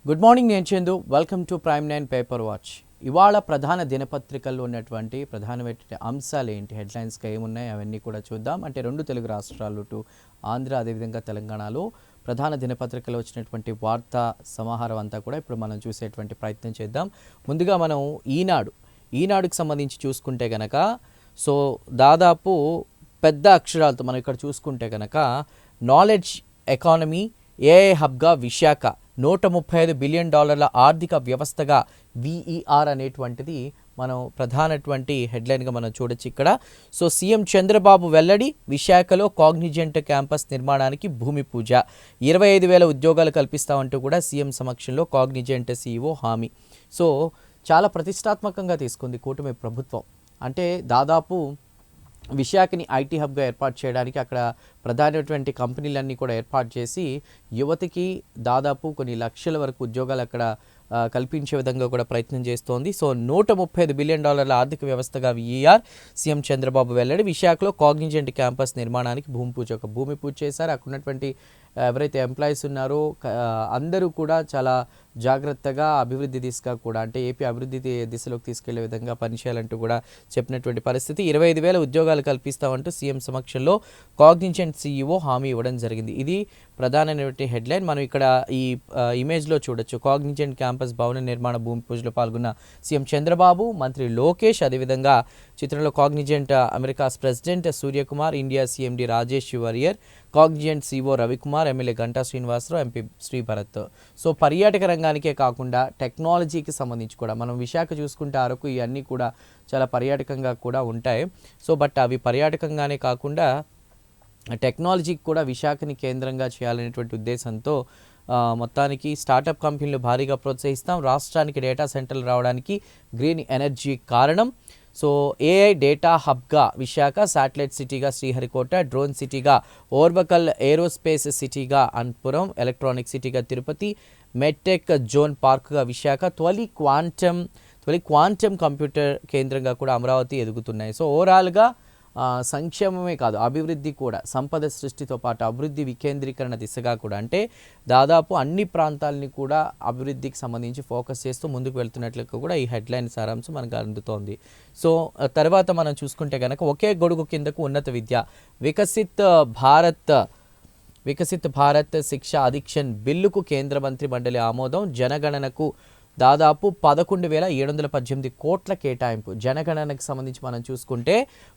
Good morning నేను Chandu. Welcome to prime 9 paper watch. ఇవాళ ప్రధాన దినపత్రికల్లో ఉన్నటువంటి ప్రధానమైన అంశాలు ఏంటి, హెడ్లైన్స్గా ఏమున్నాయి అవన్నీ కూడా చూద్దాం. అంటే రెండు తెలుగు రాష్ట్రాలు టు ఆంధ్ర అదేవిధంగా తెలంగాణలో ప్రధాన దినపత్రికలో వచ్చినటువంటి వార్తా సమాహారం అంతా కూడా ఇప్పుడు మనం చూసేటువంటి ప్రయత్నం చేద్దాం. ముందుగా మనం ఈనాడుకి సంబంధించి చూసుకుంటే కనుక సో దాదాపు పెద్ద అక్షరాలతో మనం ఇక్కడ చూసుకుంటే కనుక నాలెడ్జ్ ఎకానమీ ఏఐ హబ్గా విశాఖ, $135 బిలియన్ ఆర్థిక వ్యవస్థగా విఈఆర్ అనేటువంటిది మనం ప్రధానటువంటి హెడ్లైన్గా మనం చూడొచ్చు ఇక్కడ. సో సీఎం చంద్రబాబు వెల్లడి, విశాఖలో కాగ్నిజెంట్ క్యాంపస్ నిర్మాణానికి భూమి పూజ, 25,000 ఉద్యోగాలు కల్పిస్తామంటూ కూడా సీఎం సమక్షంలో కాగ్నిజెంట్ సీఈఓ హామీ. సో చాలా ప్రతిష్టాత్మకంగా తీసుకుంది కూటమి ప్రభుత్వం. అంటే దాదాపు విశాఖని ఐటీ హబ్గా ఏర్పాటు చేయడానికి అక్కడ ప్రధానమైనటువంటి కంపెనీలన్నీ కూడా ఏర్పాటు చేసి యువతకి దాదాపు కొన్ని లక్షల వరకు ఉద్యోగాలు అక్కడ కల్పించే విధంగా కూడా ప్రయత్నం చేస్తోంది. సో $135 బిలియన్ ఆర్థిక వ్యవస్థగా విఈఆర్, సీఎం చంద్రబాబు వెల్లడి, విశాఖలో కాగ్నిజెంట్ క్యాంపస్ నిర్మాణానికి భూమి పూజ చేశారు. అక్కడ ఉన్నటువంటి ఎవరైతే ఎంప్లాయీస్ ఉన్నారో అందరూ కూడా చాలా జాగ్రత్తగా అభివృద్ధి దిశగా కూడా అంటే ఏపీ అభివృద్ధి దిశలోకి తీసుకెళ్లే విధంగా పనిచేయాలంటూ కూడా చెప్పినటువంటి పరిస్థితి. 25,000 ఉద్యోగాలు కల్పిస్తామంటూ సీఎం సమక్షంలో కాగ్నిజెంట్ సీఈఓ హామీ ఇవ్వడం జరిగింది. ఇది ప్రధానమైనటువంటి హెడ్లైన్. మనం ఇక్కడ ఈ ఇమేజ్లో చూడొచ్చు. కాగ్నిజెంట్ క్యాంపస్ భవన నిర్మాణ భూమి పూజలో పాల్గొన్న సీఎం చంద్రబాబు, మంత్రి లోకేష్, అదేవిధంగా చిత్రంలో Cognizant Americas president Suryakumar, India CMD Rajesh Warrier, Cognizant CEO Ravikumar, MLA Ganta Srinivasarao, MP Sribharat. So పర్యాటక రంగానికే కాకుండా టెక్నాలజీకి సంబంధించి కూడా మనం విశాఖ చూసుకుంటే అరకు ఇవన్నీ కూడా చాలా పర్యాటకంగా కూడా ఉంటాయి. సో బట్ అవి పర్యాటకంగానే కాకుండా టెక్నాలజీకి కూడా విశాఖని కేంద్రంగా చేయాలనేటువంటి ఉద్దేశంతో మొత్తానికి స్టార్టప్ కంపెనీలు భారీగా ప్రోత్సహిస్తాం, రాష్ట్రానికి డేటా సెంటర్లు రావడానికి గ్రీన్ ఎనర్జీ కారణం. సో ఏఐ డేటా హబ్గా విశాఖ, శాటిలైట్ సిటీగా శ్రీహరికోట, డ్రోన్ సిటీగా ఓర్వకల్, ఏరోస్పేస్ సిటీగా అనంతపురం, ఎలక్ట్రానిక్ సిటీగా తిరుపతి, మెడ్టెక్ జోన్ పార్క్గా విశాఖ, తొలి క్వాంటమ్ కంప్యూటర్ కేంద్రంగా కూడా అమరావతి ఎదుగుతున్నాయి. సో ఓవరాల్గా సంక్షేమమే కాదు అభివృద్ధి కూడా, సంపద సృష్టితో పాటు అభివృద్ధి వికేంద్రీకరణ దిశగా కూడా అంటే దాదాపు అన్ని ప్రాంతాలని కూడా అభివృద్ధికి సంబంధించి ఫోకస్ చేస్తూ ముందుకు వెళ్తున్నట్లుగా కూడా ఈ హెడ్లైన్ సారాంశం మనకు అందుతోంది. సో తర్వాత మనం చూసుకుంటే కనుక ఒకే గొడుగు కిందకు ఉన్నత విద్య, వికసిత్ భారత్ శిక్ష అధిక్షన్ బిల్లుకు కేంద్ర మంత్రి మండలి ఆమోదం, జనగణనకు దాదాపు 11,718 కోట్ల కేటాయింపు. జనగణనకు సంబంధించి మనం చూసుకుంటే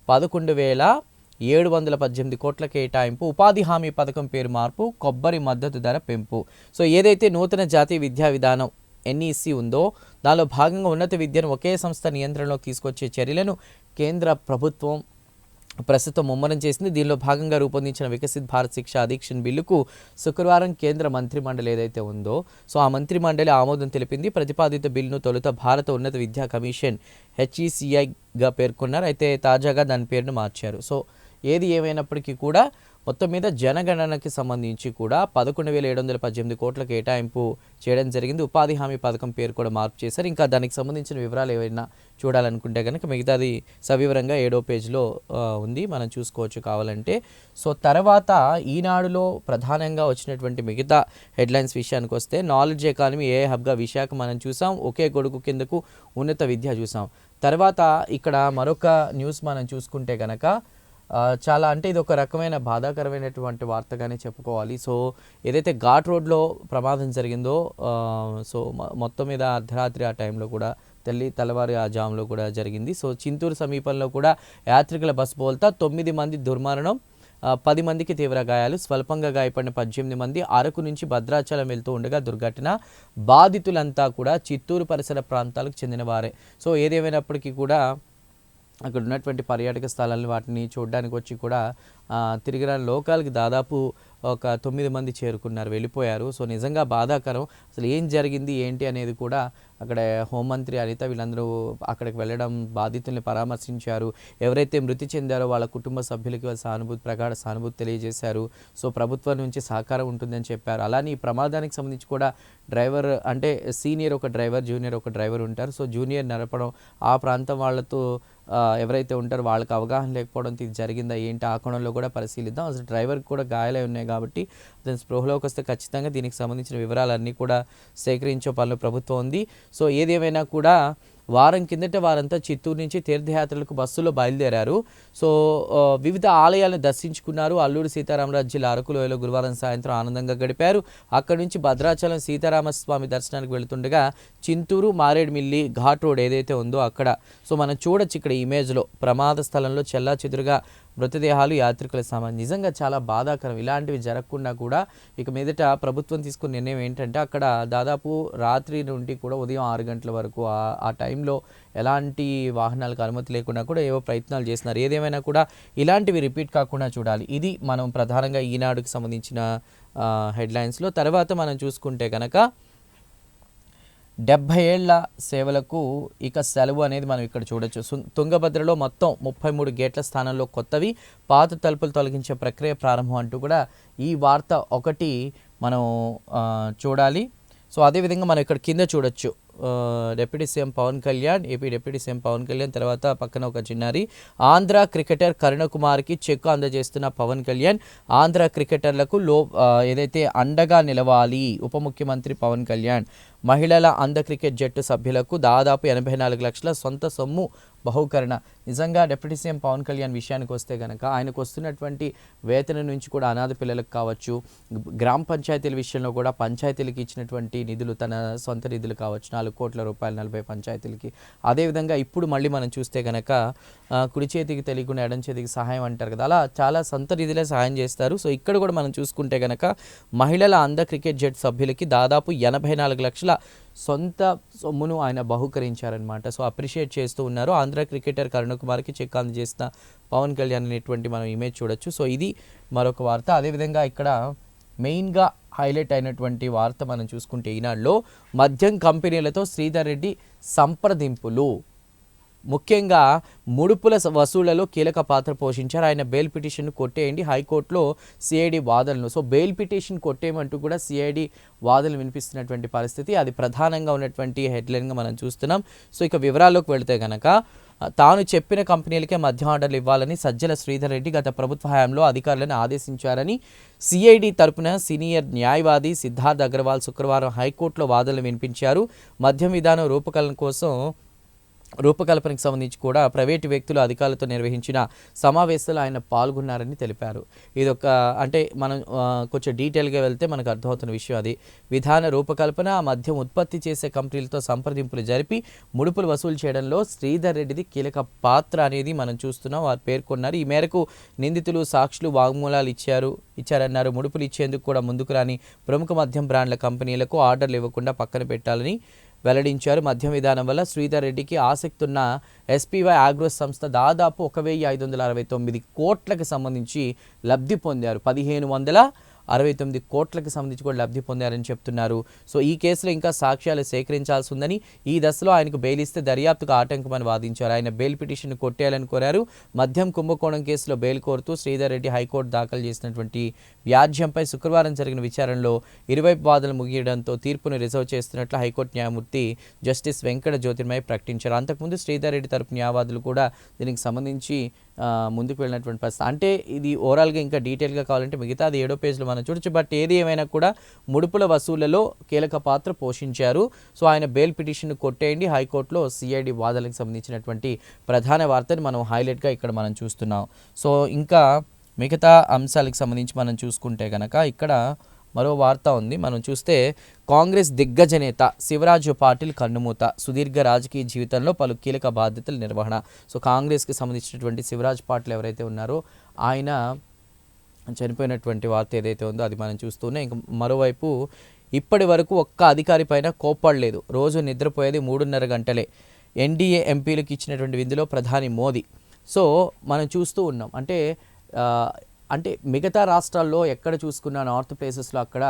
11,718 కోట్ల కేటాయింపు. ఉపాధి హామీ పథకం పేరు మార్పు, కొబ్బరి మద్దతు ధర పెంపు. సో ఏదైతే నూతన జాతీయ విద్యా విధానం ఎన్ఈసి ఉందో దానిలో భాగంగా ఉన్నత విద్యను ఒకే సంస్థ నియంత్రణలోకి తీసుకొచ్చే చర్యలను కేంద్ర ప్రభుత్వం ప్రస్తుతం ముమ్మరం చేసింది. దీనిలో భాగంగా రూపొందించిన వికసిత్ భారత్ శిక్ష అధిక్షన్ బిల్లుకు శుక్రవారం కేంద్ర మంత్రి మండలి ఏదైతే ఉందో సో ఆ మంత్రి మండలి ఆమోదం తెలిపింది. ప్రతిపాదిత బిల్లును తొలుత భారత ఉన్నత విద్యా కమిషన్ HECIగా పేర్కొన్నారు. అయితే తాజాగా దాని పేరును మార్చారు. సో ఏది ఏమైనప్పటికీ కూడా మొత్తం మీద జనగణనకి సంబంధించి కూడా 11,718 కోట్ల కేటాయింపు చేయడం జరిగింది. ఉపాధి హామీ పథకం పేరు కూడా మార్పు చేశారు. ఇంకా దానికి సంబంధించిన వివరాలు ఏవైనా చూడాలనుకుంటే కనుక మిగతాది సవివరంగా 7వ పేజీలో ఉంది, మనం చూసుకోవచ్చు కావాలంటే. సో తర్వాత ఈనాడులో ప్రధానంగా వచ్చినటువంటి మిగతా హెడ్లైన్స్ విషయానికి వస్తే నాలెడ్జ్ ఎకానమీ ఏఐ హబ్గా విశాఖ మనం చూసాం, ఒకే గొడుగు కిందకు ఉన్నత విద్య చూసాం. తర్వాత ఇక్కడ మరొక న్యూస్ మనం చూసుకుంటే కనుక చాలా అంటే ఇది ఒక రకమైన బాధాకరమైనటువంటి వార్తగానే చెప్పుకోవాలి. సో ఏదైతే ఘాట్ రోడ్లో ప్రమాదం జరిగిందో సో మొత్తం మీద అర్ధరాత్రి ఆ టైంలో కూడా తెల్లవారి ఆ జామ్లో కూడా జరిగింది. సో చింతూరు సమీపంలో కూడా యాత్రికుల బస్సు బోల్తా 9 మంది దుర్మరణం, 10 మందికి తీవ్ర గాయాలు, స్వల్పంగా గాయపడిన 18 మంది. అరకు నుంచి భద్రాచలం వెళ్తూ ఉండగా దుర్ఘటన. బాధితులంతా కూడా చిత్తూరు పరిసర ప్రాంతాలకు చెందిన వారే. సో ఏదేమైనప్పటికీ కూడా అక్కడ ఉన్నటువంటి పర్యాటక స్థలాలను వాటిని చూడడానికి వచ్చి కూడా తిరిగి రాని లోకాలకి దాదాపు ఒక 9 మంది చేరుకున్నారు, వెళ్ళిపోయారు. సో నిజంగా బాధాకరం. అసలు ఏం జరిగింది ఏంటి అనేది కూడా అక్కడ హోంమంత్రి అనిత వీళ్ళందరూ అక్కడికి వెళ్ళడం, బాధితుల్ని పరామర్శించారు. ఎవరైతే మృతి చెందారో వాళ్ళ కుటుంబ సభ్యులకి ప్రగాఢ సానుభూతి తెలియజేశారు. సో ప్రభుత్వం నుంచి సహకారం ఉంటుందని చెప్పారు. అలానే ఈ ప్రమాదానికి సంబంధించి కూడా డ్రైవర్ అంటే సీనియర్ ఒక డ్రైవర్, జూనియర్ ఒక డ్రైవర్ ఉంటారు. సో జూనియర్ నడపడం, ఆ ప్రాంతం వాళ్ళతో ఎవరైతే ఉంటారో వాళ్ళకి అవగాహన లేకపోవడంతో ఇది జరిగిందా ఏంటి, ఆ కోణంలో కూడా పరిశీలిద్దాం. అసలు డ్రైవర్కి కూడా గాయాలై ఉన్నాయి కాబట్టి అతను స్పృహలోకి వస్తే ఖచ్చితంగా దీనికి సంబంధించిన వివరాలన్నీ కూడా సేకరించే పనిలో ప్రభుత్వం ఉంది. సో ఏదేమైనా కూడా వారం కిందట వారంతా చిత్తూరు నుంచి తీర్థయాత్రలకు బస్సులో బయలుదేరారు. సో వివిధ ఆలయాలను దర్శించుకున్నారు. అల్లూరి సీతారామరాజు జిల్లా అరకులోయలో గురువారం సాయంత్రం ఆనందంగా గడిపారు. అక్కడి నుంచి భద్రాచలం సీతారామస్వామి దర్శనానికి వెళుతుండగా చింతూరు మారేడుమిల్లి ఘాట్ రోడ్ ఏదైతే ఉందో అక్కడ సో మనం చూడొచ్చు ఇక్కడ ఇమేజ్లో ప్రమాద స్థలంలో చెల్లాచెదురుగా మృతదేహాలు, యాత్రికుల సామాన్. నిజంగా చాలా బాధాకరం. ఇలాంటివి జరగకుండా కూడా ఇక మీదట ప్రభుత్వం తీసుకున్న నిర్ణయం ఏంటంటే అక్కడ దాదాపు రాత్రి నుండి కూడా ఉదయం 6 గంటల వరకు ఆ టైంలో ఎలాంటి వాహనాలకు అనుమతి లేకుండా కూడా ఏవో ప్రయత్నాలు చేస్తున్నారు. ఏదేమైనా కూడా ఇలాంటివి రిపీట్ కాకుండా చూడాలి. ఇది మనం ప్రధానంగా ఈనాడుకి సంబంధించిన హెడ్లైన్స్లో. తర్వాత మనం చూసుకుంటే కనుక 70 ఏళ్ల సేవలకు ఇక సెలవు అనేది మనం ఇక్కడ చూడొచ్చు. తుంగభద్రలో మొత్తం 33 గేట్ల స్థానంలో కొత్తవి, పాత తలుపులు తొలగించే ప్రక్రియ ప్రారంభం అంటూ కూడా ఈ వార్త ఒకటి మనం చూడాలి. సో అదేవిధంగా మనం ఇక్కడ కింద చూడొచ్చు deputy CM Pawan Kalyan, AP deputy CM Pawan Kalyan, తర్వాత పక్కన ఒక చిన్నారి ఆంధ్ర క్రికెటర్ కరుణకుమార్కి చెక్కు అందజేస్తున్న పవన్ కళ్యాణ్. ఆంధ్ర క్రికెటర్లకు ఏదైతే అండగా నిలవాలి ఉప ముఖ్యమంత్రి పవన్ కళ్యాణ్. మహిళల అంధ క్రికెట్ జట్టు సభ్యులకు దాదాపు 84 లక్షల సొంత సొమ్ము బహుకరణ. నిజంగా డిప్యూటీ సీఎం పవన్ కళ్యాణ్ విషయానికి వస్తే కనుక ఆయనకు వస్తున్నటువంటి వేతనం నుంచి కూడా అనాథ పిల్లలకు కావచ్చు, గ్రామ పంచాయతీల విషయంలో కూడా పంచాయతీలకు ఇచ్చినటువంటి నిధులు తన సొంత నిధులు కావచ్చు 4 కోట్ల రూపాయలు 40 పంచాయతీలకి. అదేవిధంగా ఇప్పుడు మళ్ళీ మనం చూస్తే కనుక కుడి చేతికి తెలియకుండా ఎడం చేతికి సహాయం అంటారు కదా, అలా చాలా సొంత నిధులే సహాయం చేస్తారు. సో ఇక్కడ కూడా మనం చూసుకుంటే కనుక మహిళల అంధ క్రికెట్ జట్టు సభ్యులకి దాదాపు 84 లక్షల సొంత సొమ్మును ఆయన బహుకరించారనమాట. సో అప్రిషియేట్ చేస్తూ ఉన్నారు. ఆంధ్ర క్రికెటర్ కరుణకుమార్కి చెక్ అందజేసిన పవన్ కళ్యాణ్ అనేటువంటి మనం ఇమేజ్ చూడొచ్చు. సో ఇది మరొక వార్త. అదేవిధంగా ఇక్కడ మెయిన్గా హైలైట్ అయినటువంటి వార్త మనం చూసుకుంటే ఈనాడులో మద్యం కంపెనీలతో శ్రీధర్ రెడ్డి సంప్రదింపులు. ముఖ్యంగా ముడుపుల వసూళ్లలో కీలక పాత్ర పోషించారు. ఆయన బెయిల్ పిటిషన్ కొట్టేయండి, హైకోర్టులో సిఐడి వాదనలు. సో బెయిల్ పిటిషన్ కొట్టేయమంటూ కూడా సిఐడి వాదనలు వినిపిస్తున్నటువంటి పరిస్థితి, అది ప్రధానంగా ఉన్నటువంటి హెడ్లైన్గా మనం చూస్తున్నాం. సో ఇక వివరాల్లోకి వెళితే కనుక తాను చెప్పిన కంపెనీలకే మద్యం ఆర్డర్లు ఇవ్వాలని సజ్జల శ్రీధర్ రెడ్డి గత ప్రభుత్వ హయాంలో అధికారులను ఆదేశించారని సిఐడి తరపున సీనియర్ న్యాయవాది సిద్ధార్థ్ అగర్వాల్ శుక్రవారం హైకోర్టులో వాదనలు వినిపించారు. మద్యం విధానం రూపకల్పనకు సంబంధించి కూడా ప్రైవేటు వ్యక్తులు అధికారులతో నిర్వహించిన సమావేశాలు ఆయన పాల్గొన్నారని తెలిపారు. ఇదొక అంటే మనం కొంచెం డీటెయిల్గా వెళ్తే మనకు అర్థమవుతున్న విషయం అది. విధాన రూపకల్పన, మద్యం ఉత్పత్తి చేసే కంపెనీలతో సంప్రదింపులు జరిపి ముడుపులు వసూలు చేయడంలో శ్రీధర్ రెడ్డిది కీలక పాత్ర అనేది మనం చూస్తున్నాం. వారు పేర్కొన్నారు. ఈ మేరకు నిందితులు సాక్షులు వాగ్మూలాలు ఇచ్చారన్నారు. ముడుపులు ఇచ్చేందుకు కూడా ముందుకు రాని ప్రముఖ మద్యం బ్రాండ్ల కంపెనీలకు ఆర్డర్లు ఇవ్వకుండా పక్కన పెట్టాలని వెల్లడించారు. మద్యం విధానం వల్ల శ్రీధర్ రెడ్డికి ఆసక్తి ఉన్న ఎస్పీవై ఆగ్రోస్ సంస్థ దాదాపు 1569 కోట్లకు సంబంధించి లబ్ధి పొందారు. 1569 కోట్లకు సంబంధించి కూడా లబ్ధి పొందారని చెప్తున్నారు. సో ఈ కేసులో ఇంకా సాక్ష్యాలు సేకరించాల్సి ఉందని, ఈ దశలో ఆయనకు బెయిల్ ఇస్తే దర్యాప్తుకు ఆటంకమని వాదించారు. ఆయన బెయిల్ పిటిషన్ కొట్టేయాలని కోరారు. మద్యం కుంభకోణం కేసులో బెయిల్ కోరుతూ శ్రీధర్ రెడ్డి హైకోర్టు దాఖలు చేసినటువంటి వ్యాజ్యంపై శుక్రవారం జరిగిన విచారణలో ఇరువైపు వాదనలు ముగియడంతో తీర్పును రిజర్వ్ చేస్తున్నట్లు హైకోర్టు న్యాయమూర్తి జస్టిస్ వెంకట జ్యోతిర్మయ్ ప్రకటించారు. అంతకుముందు శ్రీధర్ రెడ్డి తరపు న్యాయవాదులు కూడా దీనికి సంబంధించి ముందుకు వెళ్ళినటువంటి పరిస్థితి. అంటే ఇది ఓవరాల్గా ఇంకా డీటెయిల్గా కావాలంటే మిగతా అది 7వ పేజ్లో మనం చూడొచ్చు. బట్ ఏది ఏమైనా కూడా ముడుపుల వసూళ్లలో కీలక పాత్ర పోషించారు. సో ఆయన బెయిల్ పిటిషన్ కొట్టేయండి, హైకోర్టులో సిఐడి వాదనలకు సంబంధించినటువంటి ప్రధాన వార్తని మనం హైలైట్గా ఇక్కడ మనం చూస్తున్నాం. సో ఇంకా మిగతా అంశాలకు సంబంధించి మనం చూసుకుంటే కనుక ఇక్కడ మరో వార్త ఉంది. మనం చూస్తే కాంగ్రెస్ దిగ్గజ నేత శివరాజ్ పాటిల్ కన్నుమూత, సుదీర్ఘ రాజకీయ జీవితంలో పలు కీలక బాధ్యతల నిర్వహణ. సో కాంగ్రెస్కి సంబంధించినటువంటి శివరాజ్ పాటిల్ ఎవరైతే ఉన్నారో ఆయన చనిపోయినటువంటి వార్త ఏదైతే ఉందో అది మనం చూస్తూనే, ఇంక మరోవైపు ఇప్పటి వరకు ఒక్క అధికారి పైన కోప్పడలేదు, రోజు నిద్రపోయేది 3.5 గంటలే, ఎన్డీఏ ఎంపీలకు ఇచ్చినటువంటి విందులో ప్రధాని మోదీ. సో మనం చూస్తూ ఉన్నాం అంటే మిగతా రాష్ట్రాల్లో ఎక్కడ చూసుకున్న నార్త్ ప్లేసెస్లో అక్కడ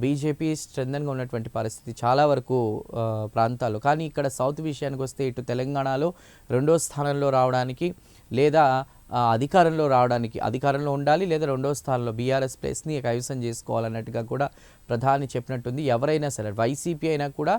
బీజేపీ స్ట్రెంథన్గా ఉన్నటువంటి పరిస్థితి చాలా వరకు ప్రాంతాల్లో. కానీ ఇక్కడ సౌత్ విషయానికి వస్తే ఇటు తెలంగాణలో రెండో స్థానంలో రావడానికి లేదా అధికారంలో ఉండాలి, లేదా రెండో స్థానంలో బీఆర్ఎస్ ప్లేస్ని కైవసం చేసుకోవాలన్నట్టుగా కూడా ప్రధాని చెప్పినట్టుంది. ఎవరైనా సరే వైసీపీ అయినా కూడా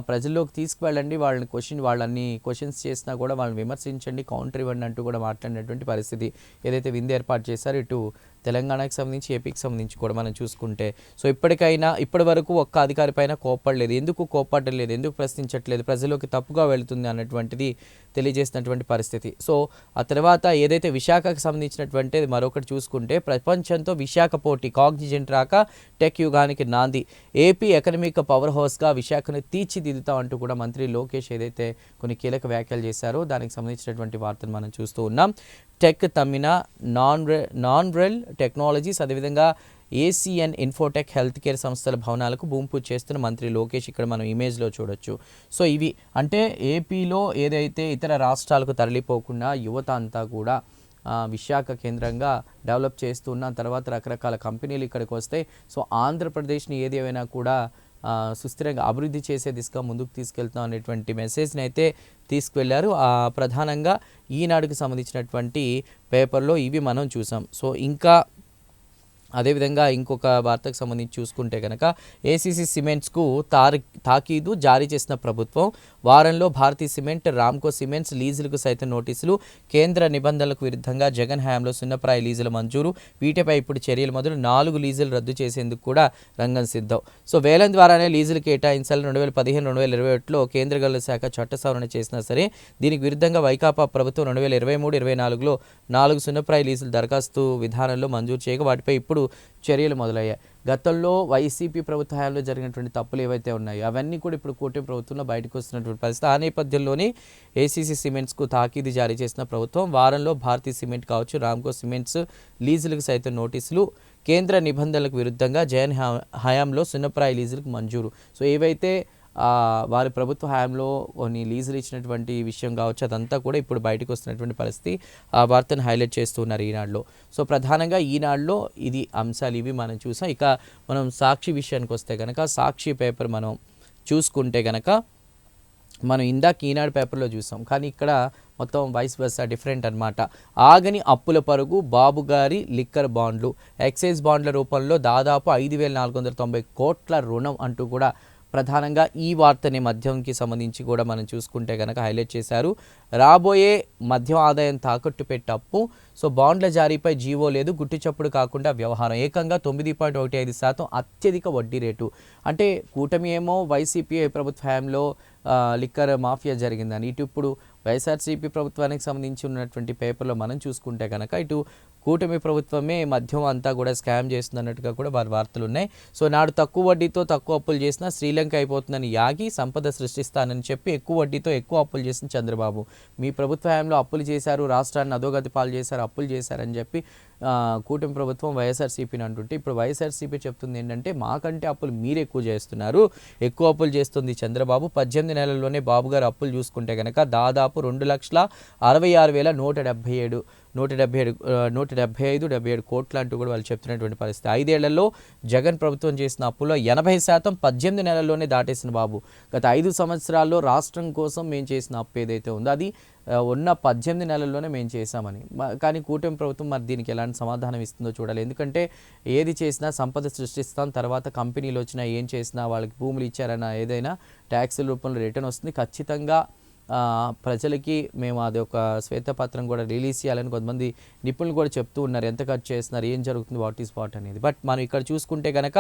ప్రజల్లోకి తీసుకువెళ్ళండి, వాళ్ళని క్వశ్చన్స్ చేసినా కూడా వాళ్ళని విమర్శించండి, కౌంటర్ ఇవ్వండి అంటూ కూడా మాట్లాడినటువంటి పరిస్థితి ఏదైతే విందు ఏర్పాటు చేశారో ఇటు తెలంగాణకు సంబంధించి ఏపీకి సంబంధించి కూడా మనం చూసుకుంటే. సో ఇప్పటి వరకు ఒక్క అధికారి పైన కోప్పడలేదు. ఎందుకు కోప్పడలేదు, ఎందుకు ప్రశ్నించట్లేదు, ప్రజల్లోకి తప్పుగా వెళుతుంది అన్నటువంటిది తెలియజేసినటువంటి పరిస్థితి. సో ఆ తర్వాత ఏదైతే విశాఖకు సంబంధించినటువంటి మరొకటి చూసుకుంటే, ప్రపంచంతో విశాఖ పోటీ, కాగ్నిజెంట్ రాక టెక్ యుగానికి నాంది, ఏపీ ఎకనమిక్ పవర్ హౌస్గా విశాఖను తీర్చిదిద్దుతాం అంటూ కూడా మంత్రి లోకేష్ ఏదైతే కొన్ని కీలక వ్యాఖ్యలు చేశారో దానికి సంబంధించినటువంటి వార్తను మనం చూస్తూ ఉన్నాం. టెక్ తమ్మిన నాన్-రెల్ టెక్నాలజీస్, అదేవిధంగా ఏసీఎన్ ఇన్ఫోటెక్ హెల్త్ కేర్ సంస్థల భవనాలకు భూమి పూజ చేస్తున్న మంత్రి లోకేష్ ఇక్కడ మనం ఇమేజ్లో చూడొచ్చు. సో ఇవి అంటే ఏపీలో ఏదైతే ఇతర రాష్ట్రాలకు తరలిపోకుండా యువత అంతా కూడా విశాఖ కేంద్రంగా డెవలప్ చేస్తున్న తర్వాత రకరకాల కంపెనీలు ఇక్కడికి వస్తాయి. సో ఆంధ్రప్రదేశ్ని ఏది ఏమైనా కూడా సుస్థిరంగా అభివృద్ధి చేసే దిశగా ముందుకు తీసుకెళ్తాం అనేటువంటి మెసేజ్ని అయితే తీసుకువెళ్ళారు. ప్రధానంగా ఈనాడుకు సంబంధించినటువంటి పేపర్లో ఇవి మనం చూసాం. సో ఇంకా అదేవిధంగా ఇంకొక వార్తకు సంబంధించి చూసుకుంటే కనుక, ఏసీసీ సిమెంట్స్కు తాకీదు జారీ చేసిన ప్రభుత్వం, వారంలో భారతీ సిమెంట్, రామ్కో సిమెంట్స్ లీజులకు సైతం నోటీసులు, కేంద్ర నిబంధనలకు విరుద్ధంగా జగన్ హయాంలో సున్నప్రాయ లీజుల మంజూరు, వీటిపై ఇప్పుడు చర్యలు మొదలు, 4 లీజులు రద్దు చేసేందుకు కూడా రంగం సిద్ధం. సో వేలం ద్వారానే లీజులు కేటాయించాలని 2015-2021లో కేంద్ర గనుల శాఖ చట్ట సవరణ చేసినా సరే దీనికి విరుద్ధంగా వైకాపా ప్రభుత్వం 2023-24లో 4 సున్నప్రాయ లీజులు దరఖాస్తు విధానంలో మంజూరు చేయగా వాటిపై ఇప్పుడు చర్యలు మొదలయ్యాయి. గతంలో వైసీపీ ప్రభుత్వ హయాంలో జరిగినటువంటి తప్పులు ఏవైతే ఉన్నాయో అవన్నీ కూడా ఇప్పుడు కూటమి ప్రభుత్వంలో బయటకు వస్తున్నటువంటి పరిస్థితి. ఆ నేపథ్యంలోనే ఏసీసీ సిమెంట్స్కు తాకీదు జారీ చేసిన ప్రభుత్వం, వారంలో భారతీ సిమెంట్ కావచ్చు, రామ్కో సిమెంట్స్ లీజులకు సైతం నోటీసులు, కేంద్ర నిబంధనలకు విరుద్ధంగా జగన్ హయాంలో సున్నప్రాయ లీజులకు మంజూరు. సో ఏవైతే వారి ప్రభుత్వ హయాంలో కొన్ని లీజులు ఇచ్చినటువంటి విషయం కావచ్చు, అదంతా కూడా ఇప్పుడు బయటకు వస్తున్నటువంటి పరిస్థితి. ఆ వార్తను హైలైట్ చేస్తున్నారు ఈనాడులో. సో ప్రధానంగా ఈనాడులో ఇది అంశాలు ఇవి మనం చూసాం. ఇక మనం సాక్షి విషయానికి వస్తే కనుక, సాక్షి పేపర్ మనం చూసుకుంటే కనుక మనం ఇందాక ఈనాడు పేపర్లో చూసాం, కానీ ఇక్కడ మొత్తం వైస్ వర్సా డిఫరెంట్ అనమాట. ఆగని అప్పుల పరుగు, బాబు గారి లిక్కర్ బాండ్లు, ఎక్సైజ్ బాండ్ల రూపంలో దాదాపు 5,490 కోట్ల రుణం అంటూ కూడా ప్రధానంగా ఈ వార్తని మద్యంకి సంబంధించి కూడా మనం చూసుకుంటే కనుక హైలైట్ చేశారు. రాబోయే మద్యం ఆదాయం తాకట్టు పెట్టే అప్పు, సో బాండ్ల జారీపై జీవో లేదు, గుట్టు చప్పుడు కాకుండా వ్యవహారం, ఏకంగా 9.15% అత్యధిక వడ్డీ రేటు. అంటే కూటమి ఏమో వైసీపీ ప్రభుత్వ హయాంలో లిక్కర్ మాఫియా జరిగిందని, ఇటు ఇప్పుడు వైఎస్ఆర్సీపీ ప్రభుత్వానికి సంబంధించి ఉన్నటువంటి పేపర్లో మనం చూసుకుంటే కనుక ఇటు కూటమి ప్రభుత్వమే మద్యం అంతా కూడా స్కామ్ చేస్తుంది అన్నట్టుగా కూడా వారి వార్తలు ఉన్నాయి. సో నాడు తక్కువ వడ్డీతో తక్కువ అప్పులు చేసినా శ్రీలంక అయిపోతుందని యాగి, సంపద సృష్టిస్తానని చెప్పి ఎక్కువ వడ్డీతో ఎక్కువ అప్పులు చేసిన చంద్రబాబు, మీ ప్రభుత్వ హయాంలో అప్పులు చేశారు, రాష్ట్రాన్ని అధోగతి పాలు చేశారు, అప్పులు చేశారని చెప్పి కూటమి ప్రభుత్వం వైఎస్ఆర్సీపీని అంటుంటే, ఇప్పుడు వైఎస్ఆర్సీపీ చెప్తుంది ఏంటంటే మాకంటే అప్పులు మీరు ఎక్కువ చేస్తున్నారు, ఎక్కువ అప్పులు చేస్తుంది చంద్రబాబు. 18 నెలల్లోనే బాబు గారు అప్పులు చూసుకుంటే కనుక దాదాపు 2,66,175 కోట్లు అంటూ కూడా వాళ్ళు చెప్తున్నటువంటి పరిస్థితి. 5 ఏళ్లలో జగన్ ప్రభుత్వం చేసిన అప్పుల్లో 80% 18 నెలల్లోనే దాటేసిన బాబు. గత 5 సంవత్సరాల్లో రాష్ట్రం కోసం మేము చేసిన అప్పు ఏదైతే ఉందో అది ఉన్న 18 నెలల్లోనే మేము చేశామని. కానీ కూటమి ప్రభుత్వం మరి దీనికి ఎలాంటి సమాధానం ఇస్తుందో చూడాలి. ఎందుకంటే ఏది చేసినా సంపద సృష్టిస్తాం, తర్వాత కంపెనీలు వచ్చినా ఏం చేసినా వాళ్ళకి భూములు ఇచ్చారన్న ఏదైనా ట్యాక్సుల రూపంలో రిటర్న్ వస్తుంది. ఖచ్చితంగా ప్రజలకి మేము అది ఒక శ్వేతపత్రం కూడా రిలీజ్ చేయాలని కొంతమంది నిపుణులు కూడా చెప్తూ ఉన్నారు. ఎంత ఖర్చు చేస్తున్నారు, ఏం జరుగుతుంది, వాట్ ఈస్ వాట్ అనేది. బట్ మనం ఇక్కడ చూసుకుంటే కనుక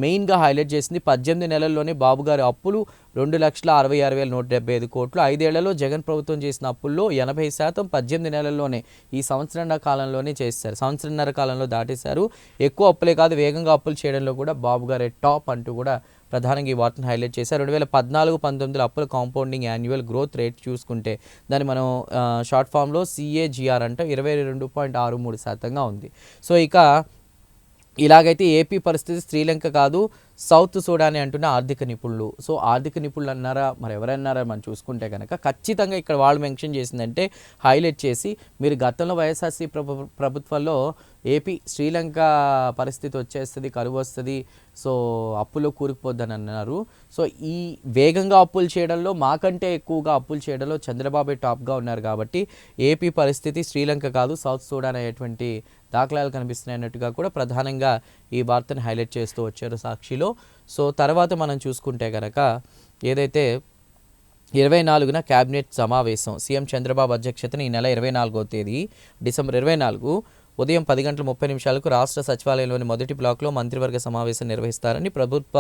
మెయిన్గా హైలైట్ చేసింది 18 నెలల్లోనే బాబు గారి అప్పులు 2,66,175 కోట్లు. 5 ఏళ్లలో జగన్ ప్రభుత్వం చేసిన అప్పుల్లో 80% 18 నెలల్లోనే, ఈ సంవత్సరన్నర కాలంలోనే చేశారు, సంవత్సరన్నర కాలంలో దాటేశారు. ఎక్కువ అప్పులే కాదు, వేగంగా అప్పులు చేయడంలో కూడా బాబు గారే టాప్ అంటూ కూడా ప్రధానంగా ఈ వార్తను హైలైట్ చేశారు. 2014-19 అప్పుల కాంపౌండింగ్ యాన్యువల్ గ్రోత్ రేట్ చూసుకుంటే దాన్ని మనం షార్ట్ ఫామ్లో CAGR అంటే 22.63% ఉంది. సో ఇక ఇలాగైతే ఏపీ పరిస్థితి శ్రీలంక కాదు సౌత్ సూడాన్ అంటున్న ఆర్థిక నిపుణులు. సో ఆర్థిక నిపుణులు అన్నారా, మరి ఎవరన్నారా మనం చూసుకుంటే కనుక ఖచ్చితంగా ఇక్కడ వాళ్ళు మెన్షన్ చేసిందంటే హైలైట్ చేసి, మీరు గతంలో వైఎస్ఆర్సీ ప్రభుత్వంలో ఏపీ శ్రీలంక పరిస్థితి వచ్చేస్తుంది, కరువు వస్తుంది, సో అప్పులో కూరుకుపోద్దని అన్నారు. సో ఈ వేగంగా అప్పులు చేయడంలో మాకంటే ఎక్కువగా అప్పులు చేయడంలో చంద్రబాబు టాప్గా ఉన్నారు కాబట్టి ఏపీ పరిస్థితి శ్రీలంక కాదు సౌత్ సూడాన్ అయ్యేటువంటి దాఖలాలు కనిపిస్తున్నాయన్నట్టుగా కూడా ప్రధానంగా ఈ వార్తను హైలైట్ చేస్తూ వచ్చారు సాక్షిలో. సో తర్వాత మనం చూసుకుంటే కనుక ఏదైతే 24న క్యాబినెట్ సమావేశం సీఎం చంద్రబాబు అధ్యక్షతన ఈ నెల 24వ తేదీ డిసెంబర్ 24 ఉదయం 10:30 రాష్ట్ర సచివాలయంలోని మొదటి బ్లాక్లో మంత్రివర్గ సమావేశం నిర్వహిస్తారని ప్రభుత్వ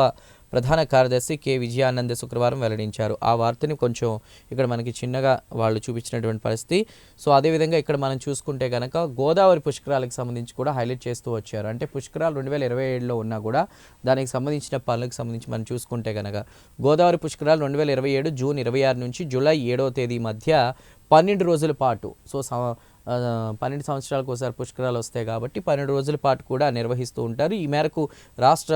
ప్రధాన కార్యదర్శి కె విజయానంద్ శుక్రవారం వెల్లడించారు. ఆ వార్తని కొంచెం ఇక్కడ మనకి చిన్నగా వాళ్ళు చూపించినటువంటి పరిస్థితి. సో అదేవిధంగా ఇక్కడ మనం చూసుకుంటే కనుక గోదావరి పుష్కరాలకు సంబంధించి కూడా హైలైట్ చేస్తూ వచ్చారు. అంటే పుష్కరాలు 2027లో ఉన్నా కూడా దానికి సంబంధించిన పనులకు సంబంధించి మనం చూసుకుంటే కనుక గోదావరి పుష్కరాలు 2027 జూన్ 26 నుంచి జూలై 7వ తేదీ మధ్య 12 రోజుల పాటు, సో 12 సంవత్సరాలకు ఒకసారి పుష్కరాలు వస్తాయి కాబట్టి 12 రోజుల పాటు కూడా నిర్వహిస్తూ ఉంటారు. ఈ మేరకు రాష్ట్ర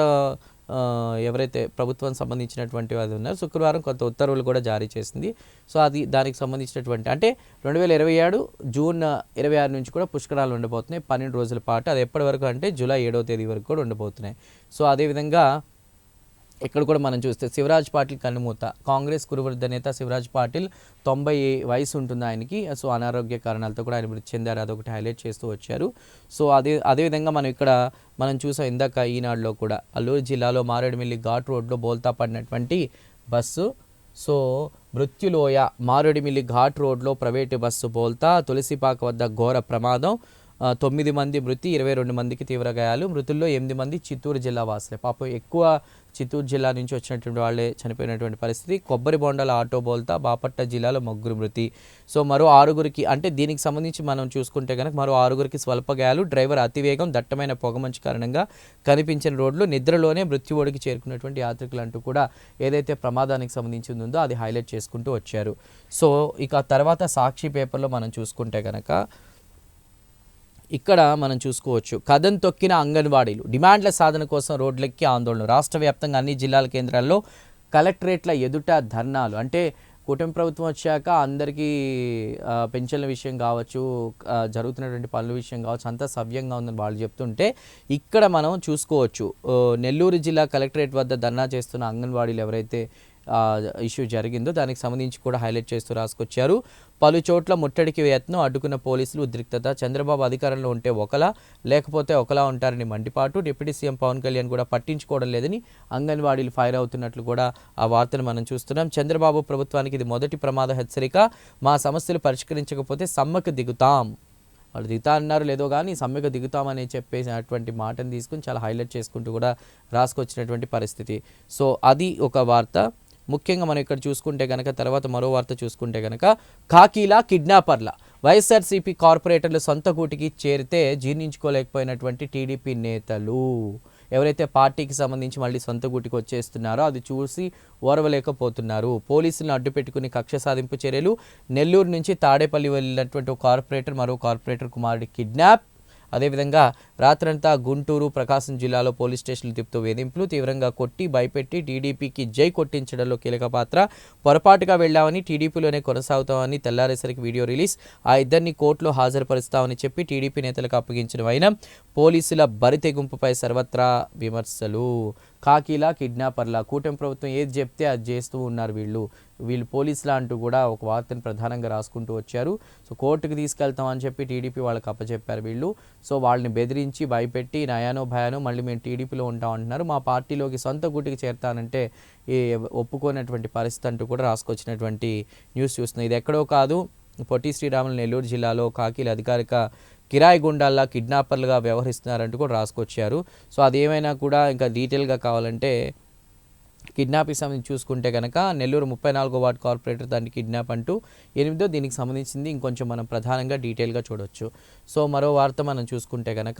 ఎవరైతే ప్రభుత్వం సంబంధించినటువంటి వాళ్ళు ఉన్నారో శుక్రవారం కొంత ఉత్తర్వులు కూడా జారీ చేసింది. సో అది దానికి సంబంధించినటువంటి అంటే 2027 జూన్ 26 నుంచి కూడా పుష్కరాలు ఉండబోతున్నాయి 12 రోజుల పాటు. అది ఎప్పటి వరకు అంటే జూలై 7వ తేదీ వరకు కూడా ఉండబోతున్నాయి. సో అదేవిధంగా ఇక్కడ కూడా మనం చూస్తే శివరాజ్ పాటిల్ కన్నుమూత. కాంగ్రెస్ కురువృద్ధ నేత శివరాజ్ పాటిల్ 90 వయసు ఉంటుంది ఆయనకి. సో అనారోగ్య కారణాలతో కూడా ఆయన మృతి చెందారు, అదొకటి హైలైట్ చేస్తూ వచ్చారు. సో అదేవిధంగా మనం చూసాం ఇందాక ఈనాడులో కూడా అల్లూరు జిల్లాలో మారేడుమిల్లి ఘాట్ రోడ్లో బోల్తా పడినటువంటి బస్సు. సో మృత్యులోయ మారేడుమిల్లి ఘాట్ రోడ్లో ప్రైవేటు బస్సు బోల్తా, తులసిపాక వద్ద ఘోర ప్రమాదం, 9 మంది మృతి, 22 మందికి తీవ్ర గాయాలు. మృతుల్లో 8 మంది చిత్తూరు జిల్లా వాసులే. పాపం ఎక్కువ చిత్తూరు జిల్లా నుంచి వచ్చినటువంటి వాళ్ళే చనిపోయినటువంటి పరిస్థితి. కొబ్బరి బొండాల ఆటో బోల్తా, బాపట్ల జిల్లాలో 3 మృతి. సో మరో 6గురికి అంటే దీనికి సంబంధించి మనం చూసుకుంటే కనుక మరో 6గురికి స్వల్ప గాయాలు. డ్రైవర్ అతివేగం, దట్టమైన పొగమంచు కారణంగా కనిపించిన రోడ్లు, నిద్రలోనే మృత్యువోడికి చేరుకున్నటువంటి యాత్రికులు అంటూ కూడా ఏదైతే ప్రమాదానికి సంబంధించి ఉందో అది హైలైట్ చేసుకుంటూ వచ్చారు. సో ఇక తర్వాత సాక్షి పేపర్లో మనం చూసుకుంటే కనుక ఇక్కడ మనం చూసుకోవచ్చు, కథం తొక్కిన అంగన్వాడీలు డిమాండ్ల సాధన కోసం రోడ్లెక్కి ఆందోళన. రాష్ట్ర వ్యాప్తంగా అన్ని జిల్లాల కేంద్రాల్లో కలెక్టరేట్ల ఎదుట ధర్నాలు. అంటే కూటమి ప్రభుత్వం వచ్చాక అందరికీ పెన్షన్ల విషయం కావచ్చు, జరుగుతున్నటువంటి పనుల విషయం కావచ్చు, అంతా సవ్యంగా ఉందని వాళ్ళు చెప్తుంటే ఇక్కడ మనం చూసుకోవచ్చు నెల్లూరు జిల్లా కలెక్టరేట్ వద్ద ధర్నా చేస్తున్న అంగన్వాడీలు ఎవరైతే ఇష్యూ జరిగిందో దానికి సంబంధించి కూడా హైలైట్ చేస్తూ రాసుకొచ్చారు. పలు చోట్ల ముట్టడికి యత్నం, అడ్డుకున్న పోలీసులు ఉద్రిక్తత. చంద్రబాబు అధికారంలో ఉంటే ఒకలా లేకపోతే ఒకలా ఉంటారని మండిపాటు. డిప్యూటీ సీఎం పవన్ కళ్యాణ్ కూడా పట్టించుకోవడం లేదని అంగన్వాడీలు ఫైర్ అవుతున్నట్లు కూడా ఆ వార్తను మనం చూస్తున్నాం. చంద్రబాబు ప్రభుత్వానికి ఇది మొదటి ప్రమాద హెచ్చరిక. మా సమస్యలు పరిష్కరించకపోతే సమ్మెకు దిగుతాం. వాళ్ళు దిగుతా అన్నారు లేదో కానీ సమ్మెకు దిగుతామని చెప్పేసినటువంటి మాటను తీసుకుని చాలా హైలైట్ చేసుకుంటూ కూడా రాసుకొచ్చినటువంటి పరిస్థితి. సో అది ఒక వార్త. ముఖ్యంగా మనం ఇక్కడ చూసుకుంటే కనుక తర్వాత మరో వార్త చూసుకుంటే కనుక కాకీలా కిడ్నాపర్ల. వైఎస్ఆర్సీపీ కార్పొరేటర్లు సొంత గూటికి చేరితే జీర్ణించుకోలేకపోయినటువంటి టీడీపీ నేతలు ఎవరైతే పార్టీకి సంబంధించి మళ్ళీ సొంత గూటికి వచ్చేస్తున్నారో అది చూసి ఓర్వలేకపోతున్నారు. పోలీసులను అడ్డుపెట్టుకుని కక్ష సాధింపు చర్యలు. నెల్లూరు నుంచి తాడేపల్లి వెళ్ళినటువంటి కార్పొరేటర్ మరో కార్పొరేటర్ కుమారుడి కిడ్నాప్. అదేవిధంగా రాత్రంతా గుంటూరు, ప్రకాశం జిల్లాలో పోలీస్ స్టేషన్లు తిప్పుతూ వేధింపులు. తీవ్రంగా కొట్టి భయపెట్టి టీడీపీకి జై కొట్టించడంలో కీలక పాత్ర. పొరపాటుగా వెళ్లామని, టీడీపీలోనే కొనసాగుతామని తెల్లారేసరికి వీడియో రిలీజ్. ఆ ఇద్దరిని కోర్టులో హాజరుపరుస్తామని చెప్పి టీడీపీ నేతలకు అప్పగించిన వైనం. పోలీసుల బరితెగుంపుపై సర్వత్రా విమర్శలు. కాకీలా కిడ్నాపర్లా. కూటమి ప్రభుత్వం ఏది చెప్తే అది చేస్తూ ఉన్నారు వీళ్ళు పోలీసులా అంటూ కూడా ఒక వార్తను ప్రధానంగా రాసుకుంటూ వచ్చారు. సో కోర్టుకు తీసుకెళ్తామని చెప్పి టీడీపీ వాళ్ళకి అప్పచెప్పారు వీళ్ళు. సో వాళ్ళని బెదిరించి భయపెట్టి నయానో భయానో మళ్ళీ మేము టీడీపీలో ఉంటామంటున్నారు. మా పార్టీలోకి సొంత గుటికి చేరుతానంటే ఒప్పుకోనటువంటి పరిస్థితి అంటూ కూడా రాసుకొచ్చినటువంటి న్యూస్ చూస్తున్నాయి. ఇది ఎక్కడో కాదు, పొట్టి శ్రీరాములు నెల్లూరు జిల్లాలో కాకీల అధికారిక కిరాయి గుండాల్లా కిడ్నాపర్లుగా వ్యవహరిస్తున్నారంటూ కూడా రాసుకొచ్చారు. సో అదేమైనా కూడా ఇంకా డీటెయిల్గా కావాలంటే కిడ్నాప్కి సంబంధించి చూసుకుంటే కనుక నెల్లూరు 34వ వార్డు కార్పొరేటర్ దాన్ని కిడ్నాప్ అంటూ 8దో దీనికి సంబంధించింది ఇంకొంచెం మనం ప్రధానంగా డీటెయిల్గా చూడవచ్చు. సో మరో వార్త మనం చూసుకుంటే కనుక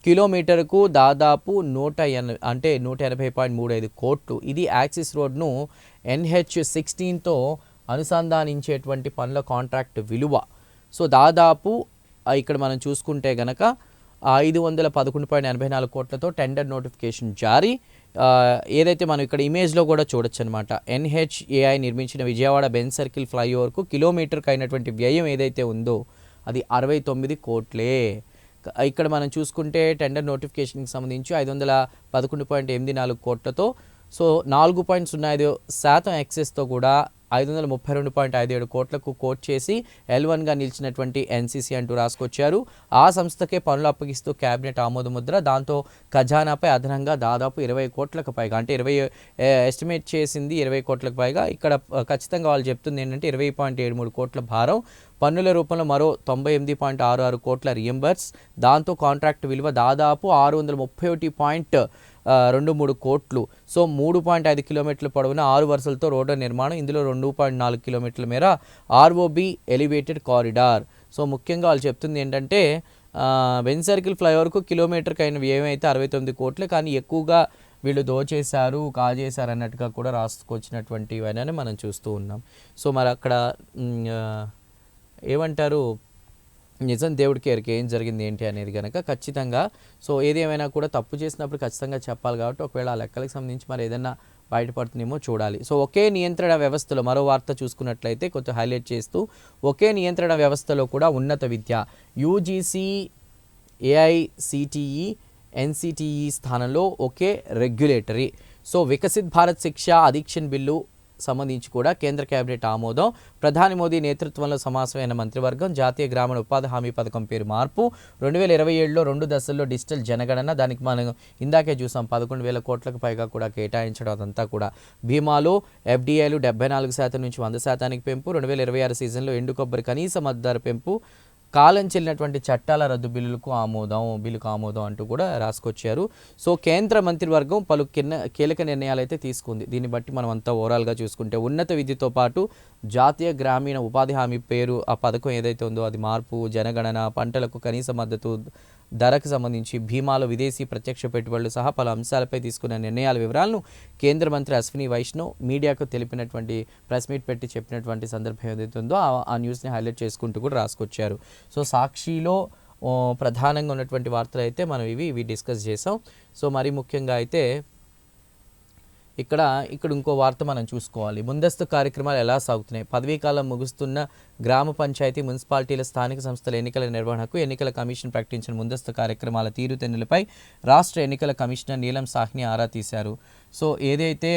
కిలోమీటర్కు దాదాపు 180.35 కోట్లు. ఇది యాక్సిస్ రోడ్ను NH16తో అనుసంధానించేటువంటి పనుల కాంట్రాక్ట్ విలువ. సో దాదాపు ఇక్కడ మనం చూసుకుంటే గనక 511.84 కోట్లతో టెండర్ నోటిఫికేషన్ జారీ. ఏదైతే మనం ఇక్కడ ఇమేజ్లో కూడా చూడొచ్చు అనమాట. NHAI నిర్మించిన విజయవాడ బెంజ్ సర్కిల్ ఫ్లైఓవర్కు కిలోమీటర్కి అయినటువంటి వ్యయం ఏదైతే ఉందో అది 69 కోట్లే. ఇక్కడ మనం చూసుకుంటే టెండర్ నోటిఫికేషన్కి సంబంధించి 511.84 కోట్లతో, సో 4.05% ఎక్సెస్తో కూడా 532.57 కోట్లకు కోట్ చేసి L1గా నిలిచినటువంటి NCC అంటూ రాసుకొచ్చారు. ఆ సంస్థకే పనులు అప్పగిస్తూ కేబినెట్ ఆమోద ముద్ర. దాంతో ఖజానాపై అదనంగా దాదాపు 20 కోట్లకు పైగా, అంటే 20 ఎస్టిమేట్ చేసింది 20 కోట్లకు పైగా. ఇక్కడ ఖచ్చితంగా వాళ్ళు చెప్తుంది ఏంటంటే 20.73 కోట్ల భారం, పన్నుల రూపంలో మరో 98.66 కోట్ల రియంబర్స్. దాంతో కాంట్రాక్ట్ విలువ దాదాపు 631.23 కోట్లు. సో 3.5 కిలోమీటర్ల పొడవున 6 వరుసలతో రోడ్డు నిర్మాణం. ఇందులో 2.4 కిలోమీటర్ల మేర ROB ఎలివేటెడ్ కారిడార్. సో ముఖ్యంగా వాళ్ళు చెప్తుంది ఏంటంటే బెంజ్ సర్కిల్ ఫ్లైఓవర్కు కిలోమీటర్కి అయిన వ్యయం అయితే 69 కోట్లే, కానీ ఎక్కువగా వీళ్ళు దోచేశారు, కాజేశారు అన్నట్టుగా కూడా రాసుకొచ్చినటువంటివన్నీ మనం చూస్తూ ఉన్నాం. సో మరి అక్కడ ఏమంటారు, నిజం దేవుడికి ఎరిక ఏం జరిగింది ఏంటి అనేది కనుక ఖచ్చితంగా. సో ఏది ఏమైనా కూడా తప్పు చేసినప్పుడు ఖచ్చితంగా చెప్పాలి కాబట్టి ఒకవేళ ఆ లెక్కలకు సంబంధించి మరి ఏదైనా బయటపడుతుందేమో చూడాలి. సో ఒకే నియంత్రణ వ్యవస్థలో మరో వార్త చూసుకున్నట్లయితే కొంచెం హైలైట్ చేస్తూ, ఒకే నియంత్రణ వ్యవస్థలో కూడా ఉన్నత విద్య UGC AICTE NCTE స్థానంలో ఒకే రెగ్యులేటరీ. సో వికసిత్ భారత్ శిక్ష అధిక్షన్ బిల్లు సంబంధించి కూడా కేంద్ర కేబినెట్ ఆమోదం. ప్రధాని మోదీ నేతృత్వంలో సమావేశమైన మంత్రివర్గం. జాతీయ గ్రామీణ ఉపాధి హామీ పథకం పేరు మార్పు. 2027లో 2 దశల్లో డిజిటల్ జనగణన. దానికి మనం ఇందాకే చూసాం 11,000 కోట్లకు పైగా కూడా కేటాయించడం. అదంతా కూడా బీమాలో FDIలు 74% నుంచి 100%కి పెంపు. 2026 సీజన్లో ఎండు కొబ్బరి కనీస మద్దతు ధర పెంపు. కాలం చెల్లినటువంటి చట్టాల రద్దు బిల్లుకు ఆమోదం అంటూ కూడా రాసుకొచ్చారు. సో కేంద్ర మంత్రివర్గం పలు కీలక నిర్ణయాలు అయితే తీసుకుంది. దీన్ని బట్టి మనం అంతా ఓవరాల్గా చూసుకుంటే ఉన్నత విద్యతో పాటు జాతీయ గ్రామీణ ఉపాధి హామీ పేరు ఆ పథకం ఏదైతే ఉందో అది మార్పు, జనగణన, పంటలకు కనీస మద్దతు ధరకు సంబంధించి బీమాలో విదేశీ ప్రత్యక్ష పెట్టుబడులు సహా పలు అంశాలపై తీసుకున్న నిర్ణయాల వివరాలను కేంద్ర మంత్రి అశ్విని వైష్ణవ్ మీడియాకు తెలిపినటువంటి ప్రెస్ మీట్ పెట్టి చెప్పినటువంటి సందర్భం ఏదైతే ఉందో ఆ న్యూస్ని హైలైట్ చేసుకుంటూ కూడా రాసుకొచ్చారు. సో సాక్షిలో ప్రధానంగా ఉన్నటువంటి వార్తలు అయితే మనం ఇవి డిస్కస్ చేసాం. సో మరి ముఖ్యంగా అయితే ఇక్కడ ఇంకో వార్త మనం చూసుకోవాలి. ముందస్తు కార్యక్రమాలు ఎలా సాగుతున్నాయి? పదవీకాలం ముగుస్తున్న గ్రామ పంచాయతీ, మున్సిపాలిటీల, స్థానిక సంస్థల ఎన్నికల నిర్వహణకు ఎన్నికల కమిషన్ ప్రకటించిన ముందస్తు కార్యక్రమాల తీరుతెన్నులపై రాష్ట్ర ఎన్నికల కమిషనర్ నీలం సాహ్ని ఆరా తీశారు. సో ఏదైతే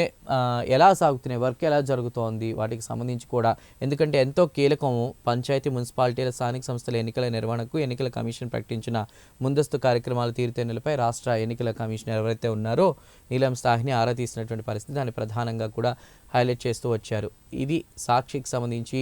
ఎలా సాగుతున్నాయి, వర్క్ ఎలా జరుగుతోంది వాటికి సంబంధించి కూడా, ఎందుకంటే ఎంతో కీలకము పంచాయతీ, మున్సిపాలిటీల, స్థానిక సంస్థల ఎన్నికల నిర్వహణకు ఎన్నికల కమిషన్ ప్రకటించిన ముందస్తు కార్యక్రమాల తీరుతెన్నులపై రాష్ట్ర ఎన్నికల కమిషనర్ ఎవరైతే ఉన్నారో నీలం సాహ్ని ఆరా తీసినటువంటి పరిస్థితి, దాన్ని ప్రధానంగా కూడా హైలైట్ చేస్తూ వచ్చారు. ఇది సాక్షికి సంబంధించి.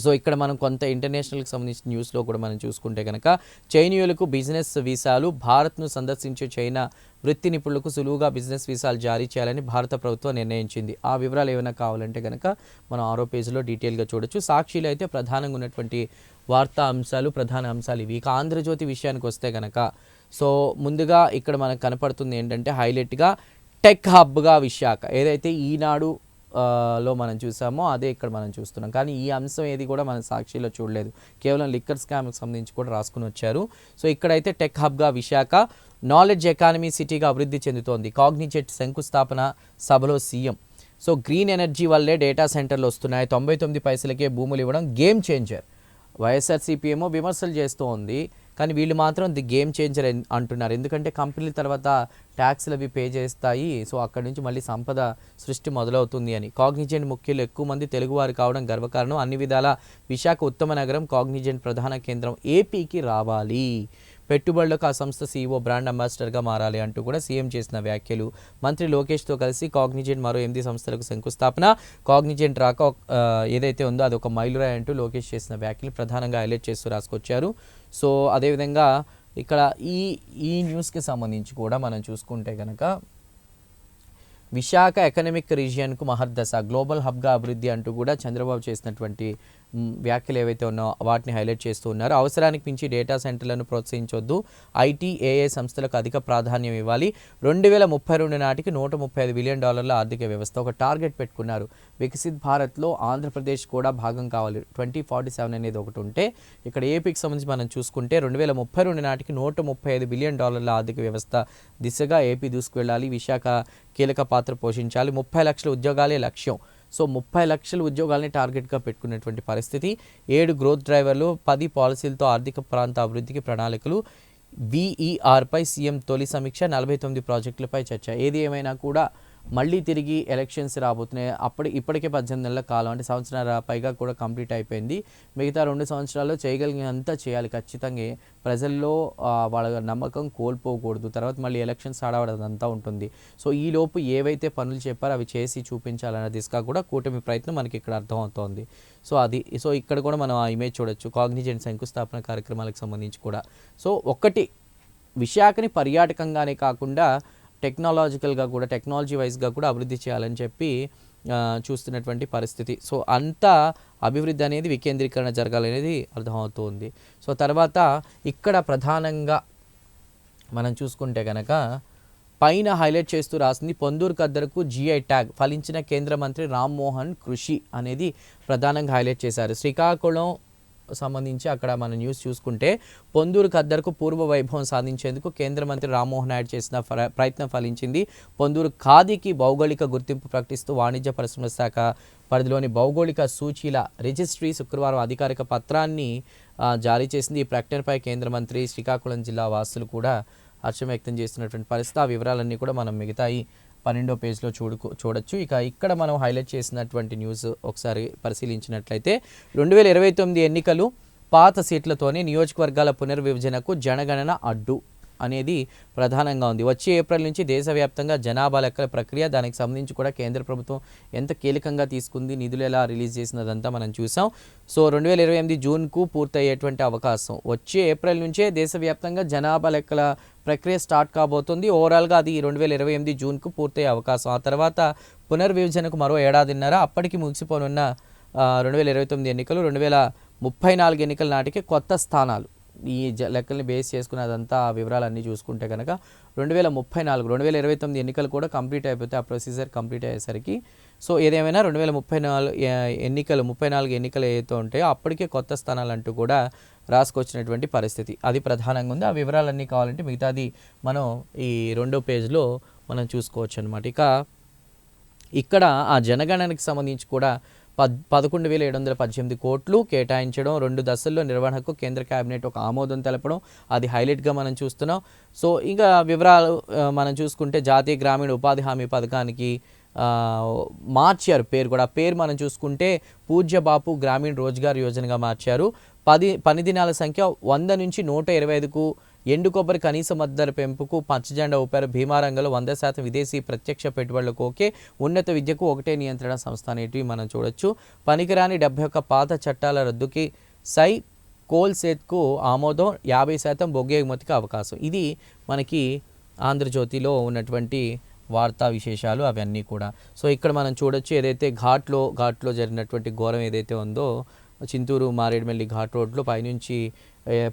సో ఇక్కడ మనం కొంత ఇంటర్నేషనల్కి సంబంధించిన న్యూస్లో కూడా మనం చూసుకుంటే కనుక, చైనీయులకు బిజినెస్ వీసాలు. భారత్ను సందర్శించే చైనా వృత్తి నిపుణులకు సులువుగా బిజినెస్ వీసాలు జారీ చేయాలని భారత ప్రభుత్వం నిర్ణయించింది. ఆ వివరాలు ఏమైనా కావాలంటే కనుక మనం 6వ పేజీలో డీటెయిల్గా చూడొచ్చు. సాక్షిలో అయితే ప్రధానంగా ఉన్నటువంటి వార్తా అంశాలు, ప్రధాన అంశాలు ఇవి. ఇక ఆంధ్రజ్యోతి విషయానికి వస్తే కనుక, సో ముందుగా ఇక్కడ మనకు కనపడుతుంది ఏంటంటే హైలైట్గా టెక్ హబ్గా విశాఖ, ఏదైతే ఈనాడు లో మనం చూసామో అదే ఇక్కడ మనం చూస్తున్నాం. కానీ ఈ అంశం ఏది కూడా మనం సాక్షిలో చూడలేదు, కేవలం లిక్కర్ స్కామ్కి సంబంధించి కూడా రాసుకుని వచ్చారు. సో ఇక్కడైతే టెక్ హబ్గా విశాఖ నాలెడ్జ్ ఎకానమీ సిటీగా అభివృద్ధి చెందుతోంది. కాగ్నిజెట్ శంకుస్థాపన సభలో సీఎం. సో గ్రీన్ ఎనర్జీ వల్లే డేటా సెంటర్లు వస్తున్నాయి, 99 పైసలకే భూములు ఇవ్వడం గేమ్ చేంజర్. వైఎస్ఆర్సీపీ ఏమో విమర్శలు చేస్తూ ఉంది, కానీ వీళ్ళు మాత్రం ది గేమ్ చేంజర్ అంటున్నారు. ఎందుకంటే కంపెనీల తర్వాత ట్యాక్స్లు అవి పే చేస్తాయి, సో అక్కడి నుంచి మళ్ళీ సంపద సృష్టి మొదలవుతుంది అని. కాగ్నిజెంట్ ముఖ్యులు ఎక్కువ మంది తెలుగువారు కావడం గర్వకారణం. అన్ని విధాల విశాఖ ఉత్తమ నగరం, కాగ్నిజెంట్ ప్రధాన కేంద్రం ఏపీకి రావాలి. పెట్టుబడులకు ఆ సంస్థ CEO బ్రాండ్ అంబాసిడర్గా మారాలి అంటూ కూడా సీఎం చేసిన వ్యాఖ్యలు. మంత్రి లోకేష్తో కలిసి కాగ్నిజెంట్ మరో 8 సంస్థలకు శంకుస్థాపన. కాగ్నిజెంట్ రాక ఏదైతే ఉందో అది ఒక మైలురాయి అంటూ లోకేష్ చేసిన వ్యాఖ్యలు ప్రధానంగా హైలైట్ చేస్తూ రాసుకొచ్చారు. సో అదేవిధంగా ఇక్కడ ఈ న్యూస్కి సంబంధించి కూడా మనం చూసుకుంటే కనుక, విశాఖ ఎకనామిక్ రీజియన్కు మహర్దశ, గ్లోబల్ హబ్గా అభివృద్ధి అంటూ కూడా చంద్రబాబు చేసినటువంటి వ్యాఖ్యలు ఏవైతే ఉన్నాయో వాటిని హైలైట్ చేస్తూ ఉన్నారు. అవసరానికి మించి డేటా సెంటర్లను ప్రోత్సహించొద్దు, ఐటీ ఏఏ సంస్థలకు అధిక ప్రాధాన్యం ఇవ్వాలి, 2032 నాటికి $135 బిలియన్ ఆర్థిక వ్యవస్థ ఒక టార్గెట్ పెట్టుకున్నారు. వికసిత్ భారత్లో ఆంధ్రప్రదేశ్ కూడా భాగం కావాలి, 2047 అనేది ఒకటి ఉంటే ఇక్కడ ఏపీకి సంబంధించి మనం చూసుకుంటే 2032 నాటికి $135 బిలియన్ ఆర్థిక వ్యవస్థ దిశగా ఏపీ దూసుకువెళ్ళాలి. విశాఖ కీలక పాత్ర పోషించాలి. 30 లక్షల ఉద్యోగాలే లక్ష్యం. సో 30 లక్షల ఉద్యోగాలని టార్గెట్గా పెట్టుకున్నటువంటి పరిస్థితి. 7 గ్రోత్ డ్రైవర్లు, 10 పాలసీలతో ఆర్థిక ప్రాంత అభివృద్ధికి ప్రణాళికలు. వీఈఆర్పై సీఎం తొలి సమీక్ష, 49 ప్రాజెక్టులపై చర్చ. ఏది ఏమైనా కూడా మళ్ళీ తిరిగి ఎలక్షన్స్ రాబోతున్నాయి. ఇప్పటికే 18 నెలల కాలం, అంటే సంవత్సరాల పైగా కూడా కంప్లీట్ అయిపోయింది. మిగతా 2 సంవత్సరాల్లో చేయగలిగినంత చేయాలి. ఖచ్చితంగా ప్రజల్లో వాళ్ళ నమ్మకం కోల్పోకూడదు. తర్వాత మళ్ళీ ఎలక్షన్స్ ఆడవడంతా ఉంటుంది. సో ఈలోపు ఏవైతే పనులు చెప్పారో అవి చేసి చూపించాలన్న దిశగా కూడా కూటమి ప్రయత్నం మనకి ఇక్కడ అర్థమవుతోంది. సో ఇక్కడ కూడా మనం ఆ ఇమేజ్ చూడొచ్చు, కాగ్నిజెంట్ శంకుస్థాపన కార్యక్రమాలకు సంబంధించి కూడా. సో ఒకటి విశాఖని పర్యాటకంగానే కాకుండా టెక్నాలజికల్గా కూడా, టెక్నాలజీ వైజ్గా కూడా అభివృద్ధి చేయాలని చెప్పి చూస్తున్నటువంటి పరిస్థితి. సో అంతా అభివృద్ధి అనేది వికేంద్రీకరణ జరగాలనేది అర్థమవుతుంది. సో తర్వాత ఇక్కడ ప్రధానంగా మనం చూసుకుంటే కనుక పైన హైలైట్ చేస్తూ రాసింది, పొందూరు కద్దరకు జీఐ ట్యాగ్, ఫలించిన కేంద్ర మంత్రి రామ్మోహన్ కృషి అనేది ప్రధానంగా హైలైట్ చేశారు. శ్రీకాకుళం సంబంధించి అక్కడ మన న్యూస్ చూసుకుంటే పొందూరు కద్దరకు పూర్వ వైభవం సాధించేందుకు కేంద్ర మంత్రి రామ్మోహన్ నాయుడు చేసిన ప్రయత్నం ఫలించింది. పొందూరు ఖాదీకి భౌగోళిక గుర్తింపు ప్రకటిస్తూ వాణిజ్య పరిశ్రమల శాఖ పరిధిలోని భౌగోళిక సూచీల రిజిస్ట్రీ శుక్రవారం అధికారిక పత్రాన్ని జారీ చేసింది. ఈ ప్రకటనపై కేంద్ర మంత్రి, శ్రీకాకుళం జిల్లా వాసులు కూడా హర్షం వ్యక్తం చేస్తున్నటువంటి పరిస్థితి. ఆ వివరాలన్నీ కూడా మనం మిగతాయి 12వ పేజ్లో చూడొచ్చు. ఇక ఇక్కడ మనం హైలైట్ చేసినటువంటి న్యూస్ ఒకసారి పరిశీలించినట్లయితే 2029 ఎన్నికలు, పాత సీట్లతోనే నియోజకవర్గాల పునర్విభజనకు జనగణన అడ్డు అనేది ప్రధానంగా ఉంది. వచ్చే ఏప్రిల్ నుంచి దేశవ్యాప్తంగా జనాభా లెక్కల ప్రక్రియ, దానికి సంబంధించి కూడా కేంద్ర ప్రభుత్వం ఎంత కీలకంగా తీసుకుంది, నిధులు ఎలా రిలీజ్ చేసినదంతా మనం చూసాం. సో 2028 జూన్కు పూర్తయ్యేటువంటి అవకాశం. వచ్చే ఏప్రిల్ నుంచే దేశవ్యాప్తంగా జనాభా లెక్కల ప్రక్రియ స్టార్ట్ కాబోతుంది. ఓవరాల్గా అది 2028 జూన్కు పూర్తయ్యే అవకాశం. ఆ తర్వాత పునర్విభజనకు మరో ఏడాదిన్నర, అప్పటికి ముగిసిపోనున్న 2029 ఎన్నికలు, 2034 ఎన్నికల నాటికి కొత్త స్థానాలు. ఈ లెక్కల్ని బేస్ చేసుకున్నదంతా వివరాలన్నీ చూసుకుంటే కనుక 2029 ఎన్నికలు కూడా కంప్లీట్ అయిపోతే, ఆ ప్రొసీజర్ కంప్లీట్ అయ్యేసరికి, సో ఏదేమైనా 34 ఎన్నికలు ఏదైతే ఉంటాయో అప్పటికే కొత్త స్థానాలు అంటూ కూడా రాసుకొచ్చినటువంటి పరిస్థితి. అది ప్రధానంగా ఉంది. ఆ వివరాలన్నీ కావాలంటే మిగతాది మనం ఈ 2వ పేజ్లో మనం చూసుకోవచ్చు అనమాట. ఇక ఇక్కడ ఆ జనగణనకి సంబంధించి కూడా 11,718 కోట్లు కేటాయించడం, 2 దశల్లో నిర్వహణకు కేంద్ర కేబినెట్ ఒక ఆమోదం తెలపడం, అది హైలైట్గా మనం చూస్తున్నాం. సో ఇంకా వివరాలు మనం చూసుకుంటే జాతీయ గ్రామీణ ఉపాధి హామీ పథకానికి మార్చారు పేరు కూడా. పేరు మనం చూసుకుంటే పూజ్య బాపు గ్రామీణ రోజ్గార్ యోజనగా మార్చారు. పని దినాల సంఖ్య 100 నుంచి 125కు, ఎండు కొబ్బరి కనీస మద్దతు ధర పెంపుకు పచ్చజెండా ఊపారు. భీమారంగంలో 100% విదేశీ ప్రత్యక్ష పెట్టుబడులకు ఓకే, ఉన్నత విద్యకు ఒకటే నియంత్రణ సంస్థ అనేటివి మనం చూడొచ్చు. పనికిరాని 71 పాత చట్టాల రద్దుకి కోల్ సేత్కు ఆమోదం, 50% బొగ్గు ఎగుమతికి అవకాశం. ఇది మనకి ఆంధ్రజ్యోతిలో ఉన్నటువంటి వార్తా విశేషాలు అవన్నీ కూడా. సో ఇక్కడ మనం చూడొచ్చు ఏదైతే ఘాట్లో జరిగినటువంటి ఘోరం ఏదైతే ఉందో, చింతూరు మారేడుమిల్లి ఘాట్ రోడ్లో పైనుంచి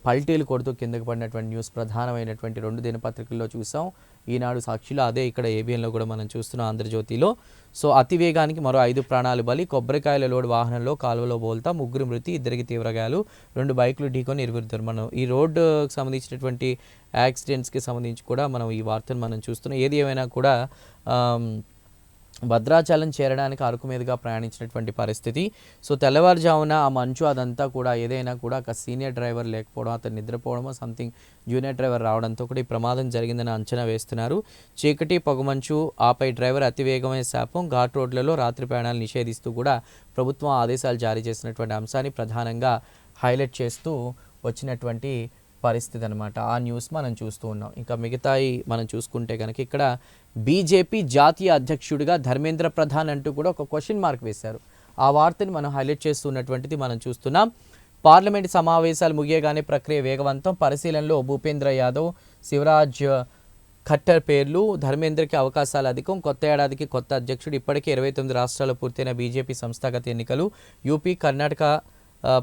పల్టీలు కొడుతూ కిందకు పడినటువంటి న్యూస్ ప్రధానమైనటువంటి 2 దినపత్రికల్లో చూసాం. ఈనాడు, సాక్షిలో, అదే ఇక్కడ ఏబిఎన్లో కూడా మనం చూస్తున్నాం, ఆంధ్రజ్యోతిలో. సో అతివేగానికి మరో 5 ప్రాణాలు బలి, కొబ్బరికాయల లోడ్ వాహనంలో కాలువలో బోల్తా, 3 మృతి, 2 తీవ్రగాయాలు, 2 బైకులు ఢీకొని 2 దుర్మరణం. ఈ రోడ్డుకి సంబంధించినటువంటి యాక్సిడెంట్స్కి సంబంధించి కూడా మనం ఈ వార్తను మనం చూస్తున్నాం. ఏది ఏమైనా కూడా భద్రాచలం చేరడానికి అరకు మీదుగా ప్రయాణించినటువంటి పరిస్థితి. సో తెల్లవారుజామున ఆ మంచు అదంతా కూడా, ఏదైనా కూడా ఒక సీనియర్ డ్రైవర్ లేకపోవడం, అతను నిద్రపోవడమో సంథింగ్ జూనియర్ డ్రైవర్ రావడంతో కూడా ఈ ప్రమాదం జరిగిందని అంచనా వేస్తున్నారు. చీకటి, పొగమంచు, ఆపై డ్రైవర్ అతివేగమైన శాపం, ఘాట్ రోడ్లలో రాత్రి ప్రయాణాలు నిషేధిస్తూ కూడా ప్రభుత్వం ఆదేశాలు జారీ చేసినటువంటి అంశాన్ని ప్రధానంగా హైలైట్ చేస్తూ వచ్చినటువంటి పరిస్థితి అనమాట. ఆ న్యూస్ మనం చూస్తూ ఉన్నాం. ఇంకా మిగతాయి మనం చూసుకుంటే కనుక ఇక్కడ బీజేపీ జాతీయ అధ్యక్షుడిగా ధర్మేంద్ర ప్రధాన్ అంటూ కూడా ఒక క్వశ్చన్ మార్క్ వేశారు. ఆ వార్తని మనం హైలైట్ చేస్తున్నటువంటిది మనం చూస్తున్నాం. పార్లమెంట్ సమావేశాలు ముగియగానే ప్రక్రియ వేగవంతం, పరిశీలనలో భూపేంద్ర యాదవ్, శివరాజ్ ఖట్టర్ పేర్లు, ధర్మేంద్రకి అవకాశాలు అధికం, కొత్త ఏడాదికి కొత్త అధ్యక్షుడు. ఇప్పటికే 29 రాష్ట్రాల్లో పూర్తయిన బీజేపీ సంస్థాగత ఎన్నికలు, యూపీ, కర్ణాటక,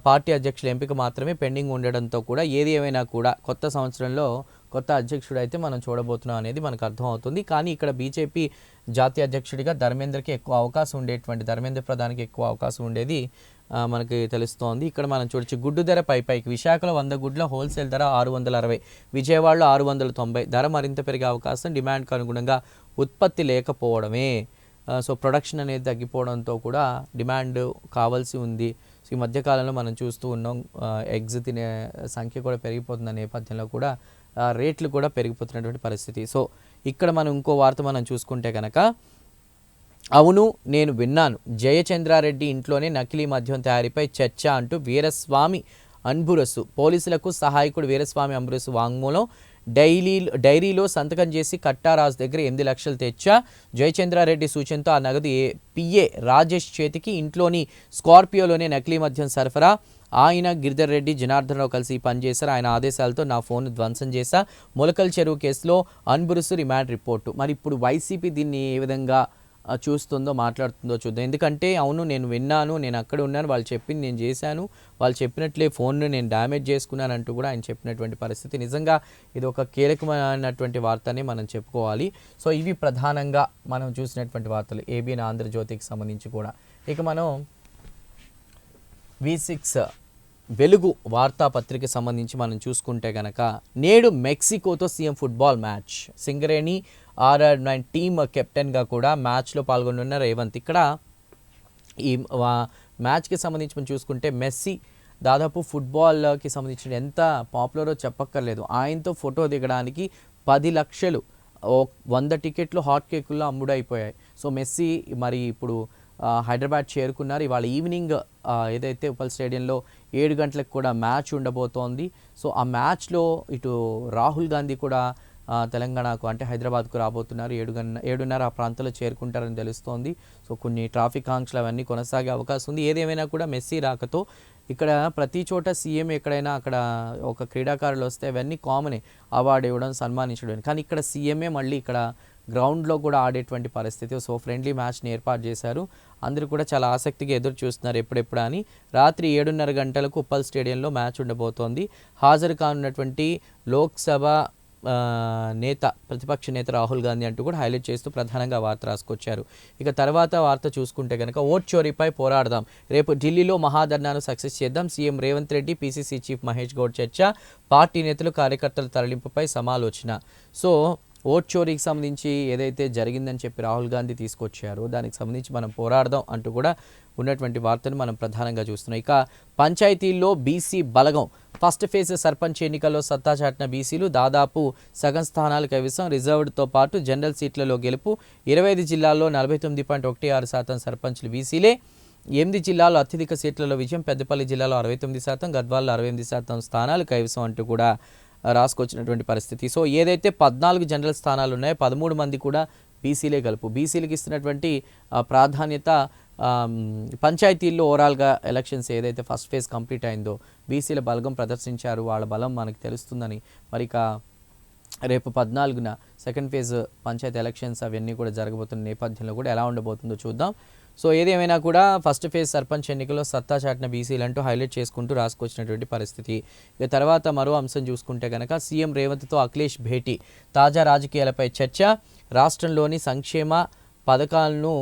పార్టీ అధ్యక్షుల ఎంపిక మాత్రమే పెండింగ్ ఉండడంతో కూడా ఏది ఏమైనా కూడా కొత్త సంవత్సరంలో కొత్త అధ్యక్షుడు అయితే మనం చూడబోతున్నాం అనేది మనకు అర్థమవుతుంది. కానీ ఇక్కడ బీజేపీ జాతీయ అధ్యక్షుడిగా ధర్మేంద్రకి ఎక్కువ అవకాశం ఉండేటువంటి ధర్మేంద్ర ప్రధానికి ఎక్కువ అవకాశం ఉండేది మనకి తెలుస్తోంది. ఇక్కడ మనం చూడొచ్చు గుడ్డు ధర పైకి విశాఖలో 100 గుడ్ల హోల్సేల్ ధర 660, విజయవాడలో 690. ధర మరింత పెరిగే అవకాశం డిమాండ్కు అనుగుణంగా ఉత్పత్తి లేకపోవడమే. సో ప్రొడక్షన్ అనేది తగ్గిపోవడంతో కూడా డిమాండ్ కావాల్సి ఉంది. సో ఈ మధ్యకాలంలో మనం చూస్తూ ఉన్నాం ఎగ్స్ తినే సంఖ్య కూడా పెరిగిపోతున్న నేపథ్యంలో కూడా రేట్లు కూడా పెరిగిపోతున్నటువంటి పరిస్థితి. సో ఇక్కడ మనం ఇంకో వార్త మనం చూసుకుంటే కనుక అవును నేను విన్నాను, జయచంద్రారెడ్డి ఇంట్లోనే నకిలీ మద్యం తయారీపై చర్చ అంటూ వీరస్వామి అన్బురసు పోలీసులకు సహాయకుడు వీరస్వామి అంబురసు వాంగ్మూలం డైరీలో సంతకం చేసి కట్టారాజు దగ్గర 8 లక్షలు తెచ్చా. జయచంద్రారెడ్డి సూచనతో ఆ నగదు పిఏ రాజేష్ చేతికి ఇంట్లోని స్కార్పియోలోనే నకిలీ మద్యం సరఫరా. ఆయన గిరిధర్ రెడ్డి జనార్దనరావు కలిసి పనిచేశారు. ఆయన ఆదేశాలతో నా ఫోన్ ధ్వంసం చేశా. మొలకల్ చెరువు కేసులో అన్బురుసు రిమాండ్ రిపోర్టు. మరి ఇప్పుడు వైసీపీ దీన్ని ఏ విధంగా చూస్తుందో మాట్లాడుతుందో చూద్దాం. ఎందుకంటే అవును నేను విన్నాను, నేను అక్కడ ఉన్నాను, వాళ్ళు చెప్పింది నేను చేశాను, వాళ్ళు చెప్పినట్లే ఫోన్ను నేను డ్యామేజ్ చేసుకున్నాను అంటూ కూడా ఆయన చెప్పినటువంటి పరిస్థితి. నిజంగా ఇది ఒక కీలకమైనటువంటి వార్తని మనం చెప్పుకోవాలి. సో ఇవి ప్రధానంగా మనం చూసినటువంటి వార్తలు ఏబిఎన్ ఆంధ్రజ్యోతికి సంబంధించి కూడా. ఇక మనం V6 వెలుగు వార్తాపత్రిక సంబంధించి మనం చూసుకుంటే కనుక నేడు మెక్సికోతో CM football match. Singareni RR9 team కెప్టెన్గా కూడా మ్యాచ్లో పాల్గొనున్న రేవంత్. ఇక్కడ ఈ మ్యాచ్కి సంబంధించి మనం చూసుకుంటే మెస్సీ దాదాపు ఫుట్బాల్కి సంబంధించిన ఎంత పాపులరో చెప్పక్కర్లేదు. ఆయనతో ఫోటో దిగడానికి 10 లక్షలు 100 టికెట్లు హాట్ కేకుల్లో అమ్ముడైపోయాయి. సో మెస్సీ మరి ఇప్పుడు హైదరాబాద్ చేరుకున్నారు. ఇవాళ ఈవినింగ్ ఏదైతే ఉప్పల్ స్టేడియంలో 7 గంటలకు కూడా మ్యాచ్ ఉండబోతోంది. సో ఆ మ్యాచ్లో ఇటు రాహుల్ గాంధీ కూడా తెలంగాణకు అంటే హైదరాబాద్కు రాబోతున్నారు. 7:30 ఆ ప్రాంతంలో చేరుకుంటారని తెలుస్తోంది. సో కొన్ని ట్రాఫిక్ ఆంక్షలు అవన్నీ కొనసాగే అవకాశం ఉంది. ఏదేమైనా కూడా మెస్సీ రాకతో ఇక్కడ ప్రతి చోట సీఎం ఎక్కడైనా అక్కడ ఒక క్రీడాకారులు వస్తే అవన్నీ కామనే, అవార్డు ఇవ్వడం సన్మానించడం. కానీ ఇక్కడ సీఎంఏ మళ్ళీ ఇక్కడ గ్రౌండ్లో కూడా ఆడేటువంటి పరిస్థితి. సో ఫ్రెండ్లీ మ్యాచ్ని ఏర్పాటు చేశారు. అందరూ కూడా చాలా ఆసక్తిగా ఎదురు చూస్తున్నారు ఎప్పుడెప్పుడు అని. రాత్రి 7:30 గంటలకు ఉప్పల్ స్టేడియంలో మ్యాచ్ ఉండబోతోంది. హాజరు కానున్నటువంటి లోక్సభ నేత ప్రతిపక్ష నేత రాహుల్ గాంధీ అంటూ కూడా హైలైట్ చేస్తూ ప్రధానంగా వార్త రాసుకొచ్చారు. ఇక తర్వాత వార్త చూసుకుంటే కనుక ఓట్ చోరీపై పోరాడదాం, రేపు ఢిల్లీలో మహాధర్నాను సక్సెస్ చేద్దాం, CM Revanth Reddy PCC chief Mahesh Goud చర్చ, పార్టీ నేతలు కార్యకర్తల తరలింపుపై సమాలోచన. సో ఓట్ చోరీకి సంబంధించి ఏదైతే జరిగిందని చెప్పి రాహుల్ గాంధీ తీసుకొచ్చారో దానికి సంబంధించి మనం పోరాడదాం అంటూ కూడా ఉన్నటువంటి వార్తను మనం ప్రధానంగా చూస్తున్నాం. ఇక పంచాయతీల్లో బీసీ బలగం. ఫస్ట్ ఫేజ్ సర్పంచ్ ఎన్నికల్లో సత్తా చాటిన బీసీలు దాదాపు సగం స్థానాలు కైవసం. రిజర్వ్డ్తో పాటు జనరల్ సీట్లలో గెలుపు. 25 జిల్లాల్లో 49.16% సర్పంచ్లు బీసీలే. 8 జిల్లాల్లో అత్యధిక సీట్లలో విజయం. పెద్దపల్లి జిల్లాలో 69%, గద్వాల్లో 68% స్థానాలు కైవసం అంటూ కూడా రాసుకొచ్చినటువంటి పరిస్థితి. సో ఏదైతే 14 జనరల్ స్థానాలు ఉన్నాయో 13 మంది కూడా బీసీలే కలుపు. బీసీలకు ఇస్తున్నటువంటి ప్రాధాన్యత పంచాయతీల్లో ఓవరాల్గా ఎలక్షన్స్ ఏదైతే ఫస్ట్ ఫేజ్ కంప్లీట్ అయిందో బీసీల బలగం ప్రదర్శించారు. వాళ్ళ బలం మనకు తెలుస్తుందని. మరి ఇక రేపు 14న సెకండ్ ఫేజ్ పంచాయతీ ఎలక్షన్స్ అవన్నీ కూడా జరగబోతున్న నేపథ్యంలో కూడా ఎలా ఉండబోతుందో చూద్దాం. సో ఏదేమైనా కూడా ఫస్ట్ ఫేజ్ సర్పంచ్ ఎన్నికల్లో సత్తా చాటిన బీసీలు అంటూ హైలైట్ చేసుకుంటూ రాసుకొచ్చినటువంటి పరిస్థితి. ఇక తర్వాత మరో అంశం చూసుకుంటే కనుక సీఎం రేవంత్తో అఖిలేష్ భేటీ, తాజా రాజకీయాలపై చర్చ, రాష్ట్రంలోని సంక్షేమ పథకాలను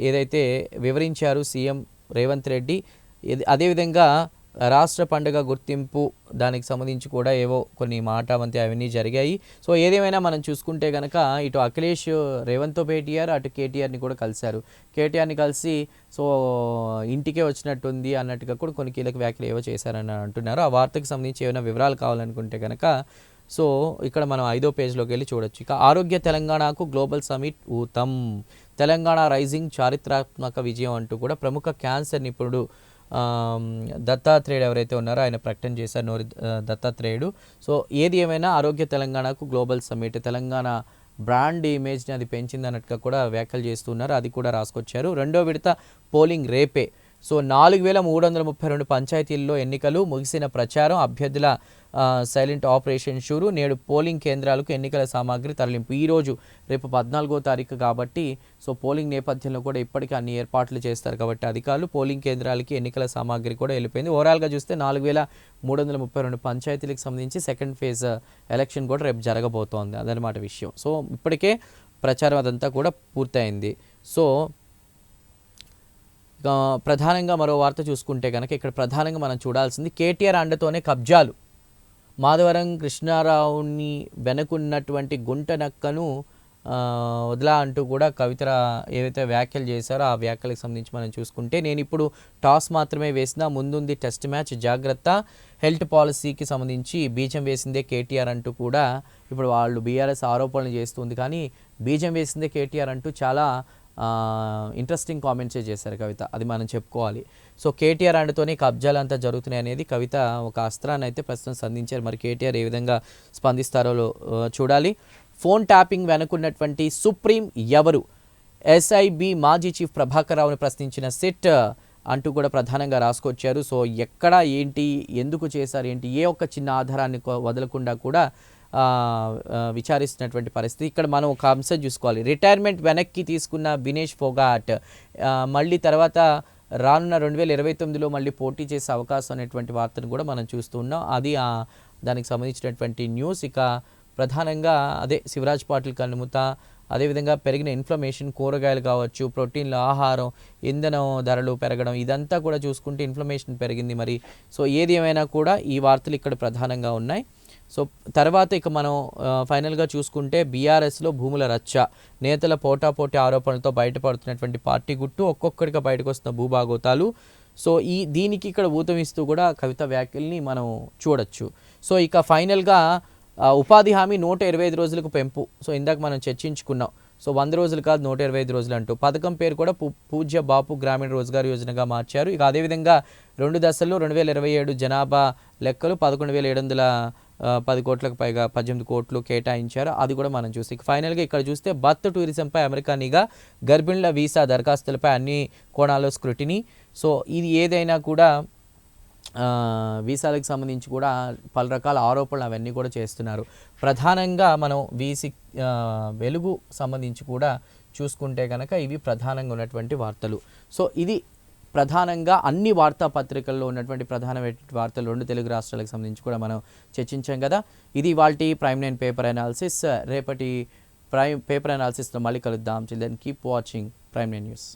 ఏదైతే వివరించారు సీఎం రేవంత్ రెడ్డి. అదేవిధంగా రాష్ట్ర పండుగ గుర్తింపు దానికి సంబంధించి కూడా ఏవో కొన్ని మాటావంతి అవన్నీ జరిగాయి. సో ఏదేమైనా మనం చూసుకుంటే కనుక ఇటు అఖిలేష్ రేవంత్తో భేటీ అయ్యారు, అటు కేటీఆర్ని కూడా కలిశారు. కేటీఆర్ని కలిసి సో ఇంటికే వచ్చినట్టుంది అన్నట్టుగా కూడా కొన్ని కీలక వ్యాఖ్యలు ఏవో చేశారని అంటున్నారు. ఆ వార్తకు సంబంధించి ఏమైనా వివరాలు కావాలనుకుంటే కనుక సో ఇక్కడ మనం 5వ పేజ్లోకి వెళ్ళి చూడొచ్చు. ఇక ఆరోగ్య తెలంగాణకు గ్లోబల్ సమిట్ ఊతం, తెలంగాణ రైజింగ్ చారిత్రాత్మక విజయం అంటూ కూడా ప్రముఖ క్యాన్సర్ నిపుణుడు దత్తాత్రేయుడు ఎవరైతే ఉన్నారో ఆయన ప్రకటన చేశారు, నోరి దత్తాత్రేయుడు. సో ఏది ఏమైనా ఆరోగ్య తెలంగాణకు గ్లోబల్ సమ్మిట్ తెలంగాణ బ్రాండ్ ఇమేజ్ని అది పెంచింది అన్నట్టుగా కూడా వ్యాఖ్యలు చేస్తున్నారు. అది కూడా రాసుకొచ్చారు. 2వ విడత పోలింగ్ రేపే. సో 4332 పంచాయతీల్లో ఎన్నికలు ముగిసిన ప్రచారం, అభ్యర్థుల సైలెంట్ ఆపరేషన్ షురు. నేడు పోలింగ్ కేంద్రాలకు ఎన్నికల సామాగ్రి తరలింపు. ఈరోజు రేపు 14వ తారీఖు కాబట్టి సో పోలింగ్ నేపథ్యంలో కూడా ఇప్పటికీ అన్ని ఏర్పాట్లు చేస్తారు కాబట్టి అధికారులు పోలింగ్ కేంద్రాలకి ఎన్నికల సామాగ్రి కూడా వెళ్ళిపోయింది. ఓవరాల్గా చూస్తే 4332 పంచాయతీలకు సంబంధించి సెకండ్ ఫేజ్ ఎలక్షన్ కూడా రేపు జరగబోతోంది, అదనమాట విషయం. సో ఇప్పటికే ప్రచారం అదంతా కూడా పూర్తయింది. సో ప్రధానంగా మరో వార్త చూసుకుంటే కనుక ఇక్కడ ప్రధానంగా మనం చూడాల్సింది కేటీఆర్ అండతోనే కబ్జాలు. మాధవరం కృష్ణారావుని వెనుకున్నటువంటి గుంట నక్కను వదలా అంటూ కూడా కవిత ఏవైతే వ్యాఖ్యలు చేశారో ఆ వ్యాఖ్యలకు సంబంధించి మనం చూసుకుంటే, నేను ఇప్పుడు టాస్ మాత్రమే వేసినా ముందుంది టెస్ట్ మ్యాచ్ జాగ్రత్త, హెల్త్ పాలసీకి సంబంధించి బీజం వేసిందే కేటీఆర్ అంటూ కూడా ఇప్పుడు వాళ్ళు బీఆర్ఎస్ ఆరోపణలు చేస్తుంది. కానీ బీజం వేసిందే కేటీఆర్ అంటూ చాలా ఇంట్రెస్టింగ్ కామెంట్సే చేశారు కవిత, అది మనం చెప్పుకోవాలి. సో కేటీఆర్ అండతోనే కబ్జాలు అంతా జరుగుతున్నాయి అనేది కవిత ఒక అస్త్రాన్ని అయితే ప్రస్తుతం సంధించారు. మరి కేటీఆర్ ఏ విధంగా స్పందిస్తారో చూడాలి. ఫోన్ ట్యాపింగ్ వెనుకున్నటువంటి సుప్రీం ఎవరు? ఎస్ఐబి మాజీ చీఫ్ ప్రభాకర్ రావును ప్రశ్నించిన సిట్ అంటూ కూడా ప్రధానంగా రాసుకొచ్చారు. సో ఎక్కడ ఏంటి, ఎందుకు చేశారు ఏంటి, ఏ ఒక్క చిన్న ఆధారాన్ని వదలకుండా కూడా విచారిస్తున్నటువంటి పరిస్థితి. ఇక్కడ మనం ఒక అంశం చూసుకోవాలి. రిటైర్మెంట్ వెనక్కి తీసుకున్న బినేష్ ఫోగాట్ మళ్ళీ తర్వాత రానున్న 2029లో మళ్ళీ పోటీ చేసే అవకాశం అనేటువంటి వార్తను కూడా మనం చూస్తున్నాం. అది దానికి సంబంధించినటువంటి న్యూస్. ఇక ప్రధానంగా అదే శివరాజ్ పాటిల్ కన్నుమూత, అదేవిధంగా పెరిగిన ఇన్ఫ్లమేషన్, కూరగాయలు కావచ్చు, ప్రోటీన్ల ఆహారం, ఇంధనం ధరలు పెరగడం, ఇదంతా కూడా చూసుకుంటే ఇన్ఫ్లమేషన్ పెరిగింది. మరి సో ఏది ఏమైనా కూడా ఈ వార్తలు ఇక్కడ ప్రధానంగా ఉన్నాయి. సో తర్వాత ఇక మనం ఫైనల్గా చూసుకుంటే బీఆర్ఎస్లో భూముల రచ్చ, నేతల పోటాపోటీ ఆరోపణలతో బయటపడుతున్నటువంటి పార్టీ గుట్టు, ఒక్కొక్కడిగా బయటకు వస్తున్న భూభాగోతాలు. సో దీనికి ఇక్కడ ఊతమిస్తూ కూడా కవిత వ్యాఖ్యల్ని మనం చూడొచ్చు. సో ఇక ఫైనల్గా ఉపాధి హామీ 125 రోజులకు పెంపు. సో ఇందాక మనం చర్చించుకున్నాం. సో 100 రోజులు కాదు 125 రోజులు అంటూ పథకం పేరు కూడా పూజ్య బాపు గ్రామీణ రోజ్గార్ యోజనగా మార్చారు. ఇక అదేవిధంగా 2 దశల్లో 2027 జనాభా లెక్కలు 11,710 కోట్లకు పైగా 18 కోట్లు కేటాయించారు, అది కూడా మనం చూసి. ఇక ఫైనల్గా ఇక్కడ చూస్తే బర్త్ టూరిజంపై అమెరికా నిఘా, గర్భిణుల వీసా దరఖాస్తులపై అన్ని కోణాల్లో స్క్రూటినీ. సో ఇది ఏదైనా కూడా వీసాలకు సంబంధించి కూడా పలు రకాల ఆరోపణలు అవన్నీ కూడా చేస్తున్నారు. ప్రధానంగా మనం వెలుగు సంబంధించి కూడా చూసుకుంటే కనుక ఇవి ప్రధానంగా ఉన్నటువంటి వార్తలు. సో ఇది ప్రధానంగా అన్ని వార్తాపత్రికల్లో ఉన్నటువంటి ప్రధానమైన వార్తలు 2 తెలుగు రాష్ట్రాలకు సంబంధించి కూడా మనం చర్చించాం కదా. ఇది ఇవాల్టి ప్రైమ్ 9 పేపర్ అనాలిసిస్. రేపటి పేపర్ అనాలిసిస్లో మళ్ళీ కలుద్దాం. Children keep watching prime 9 news.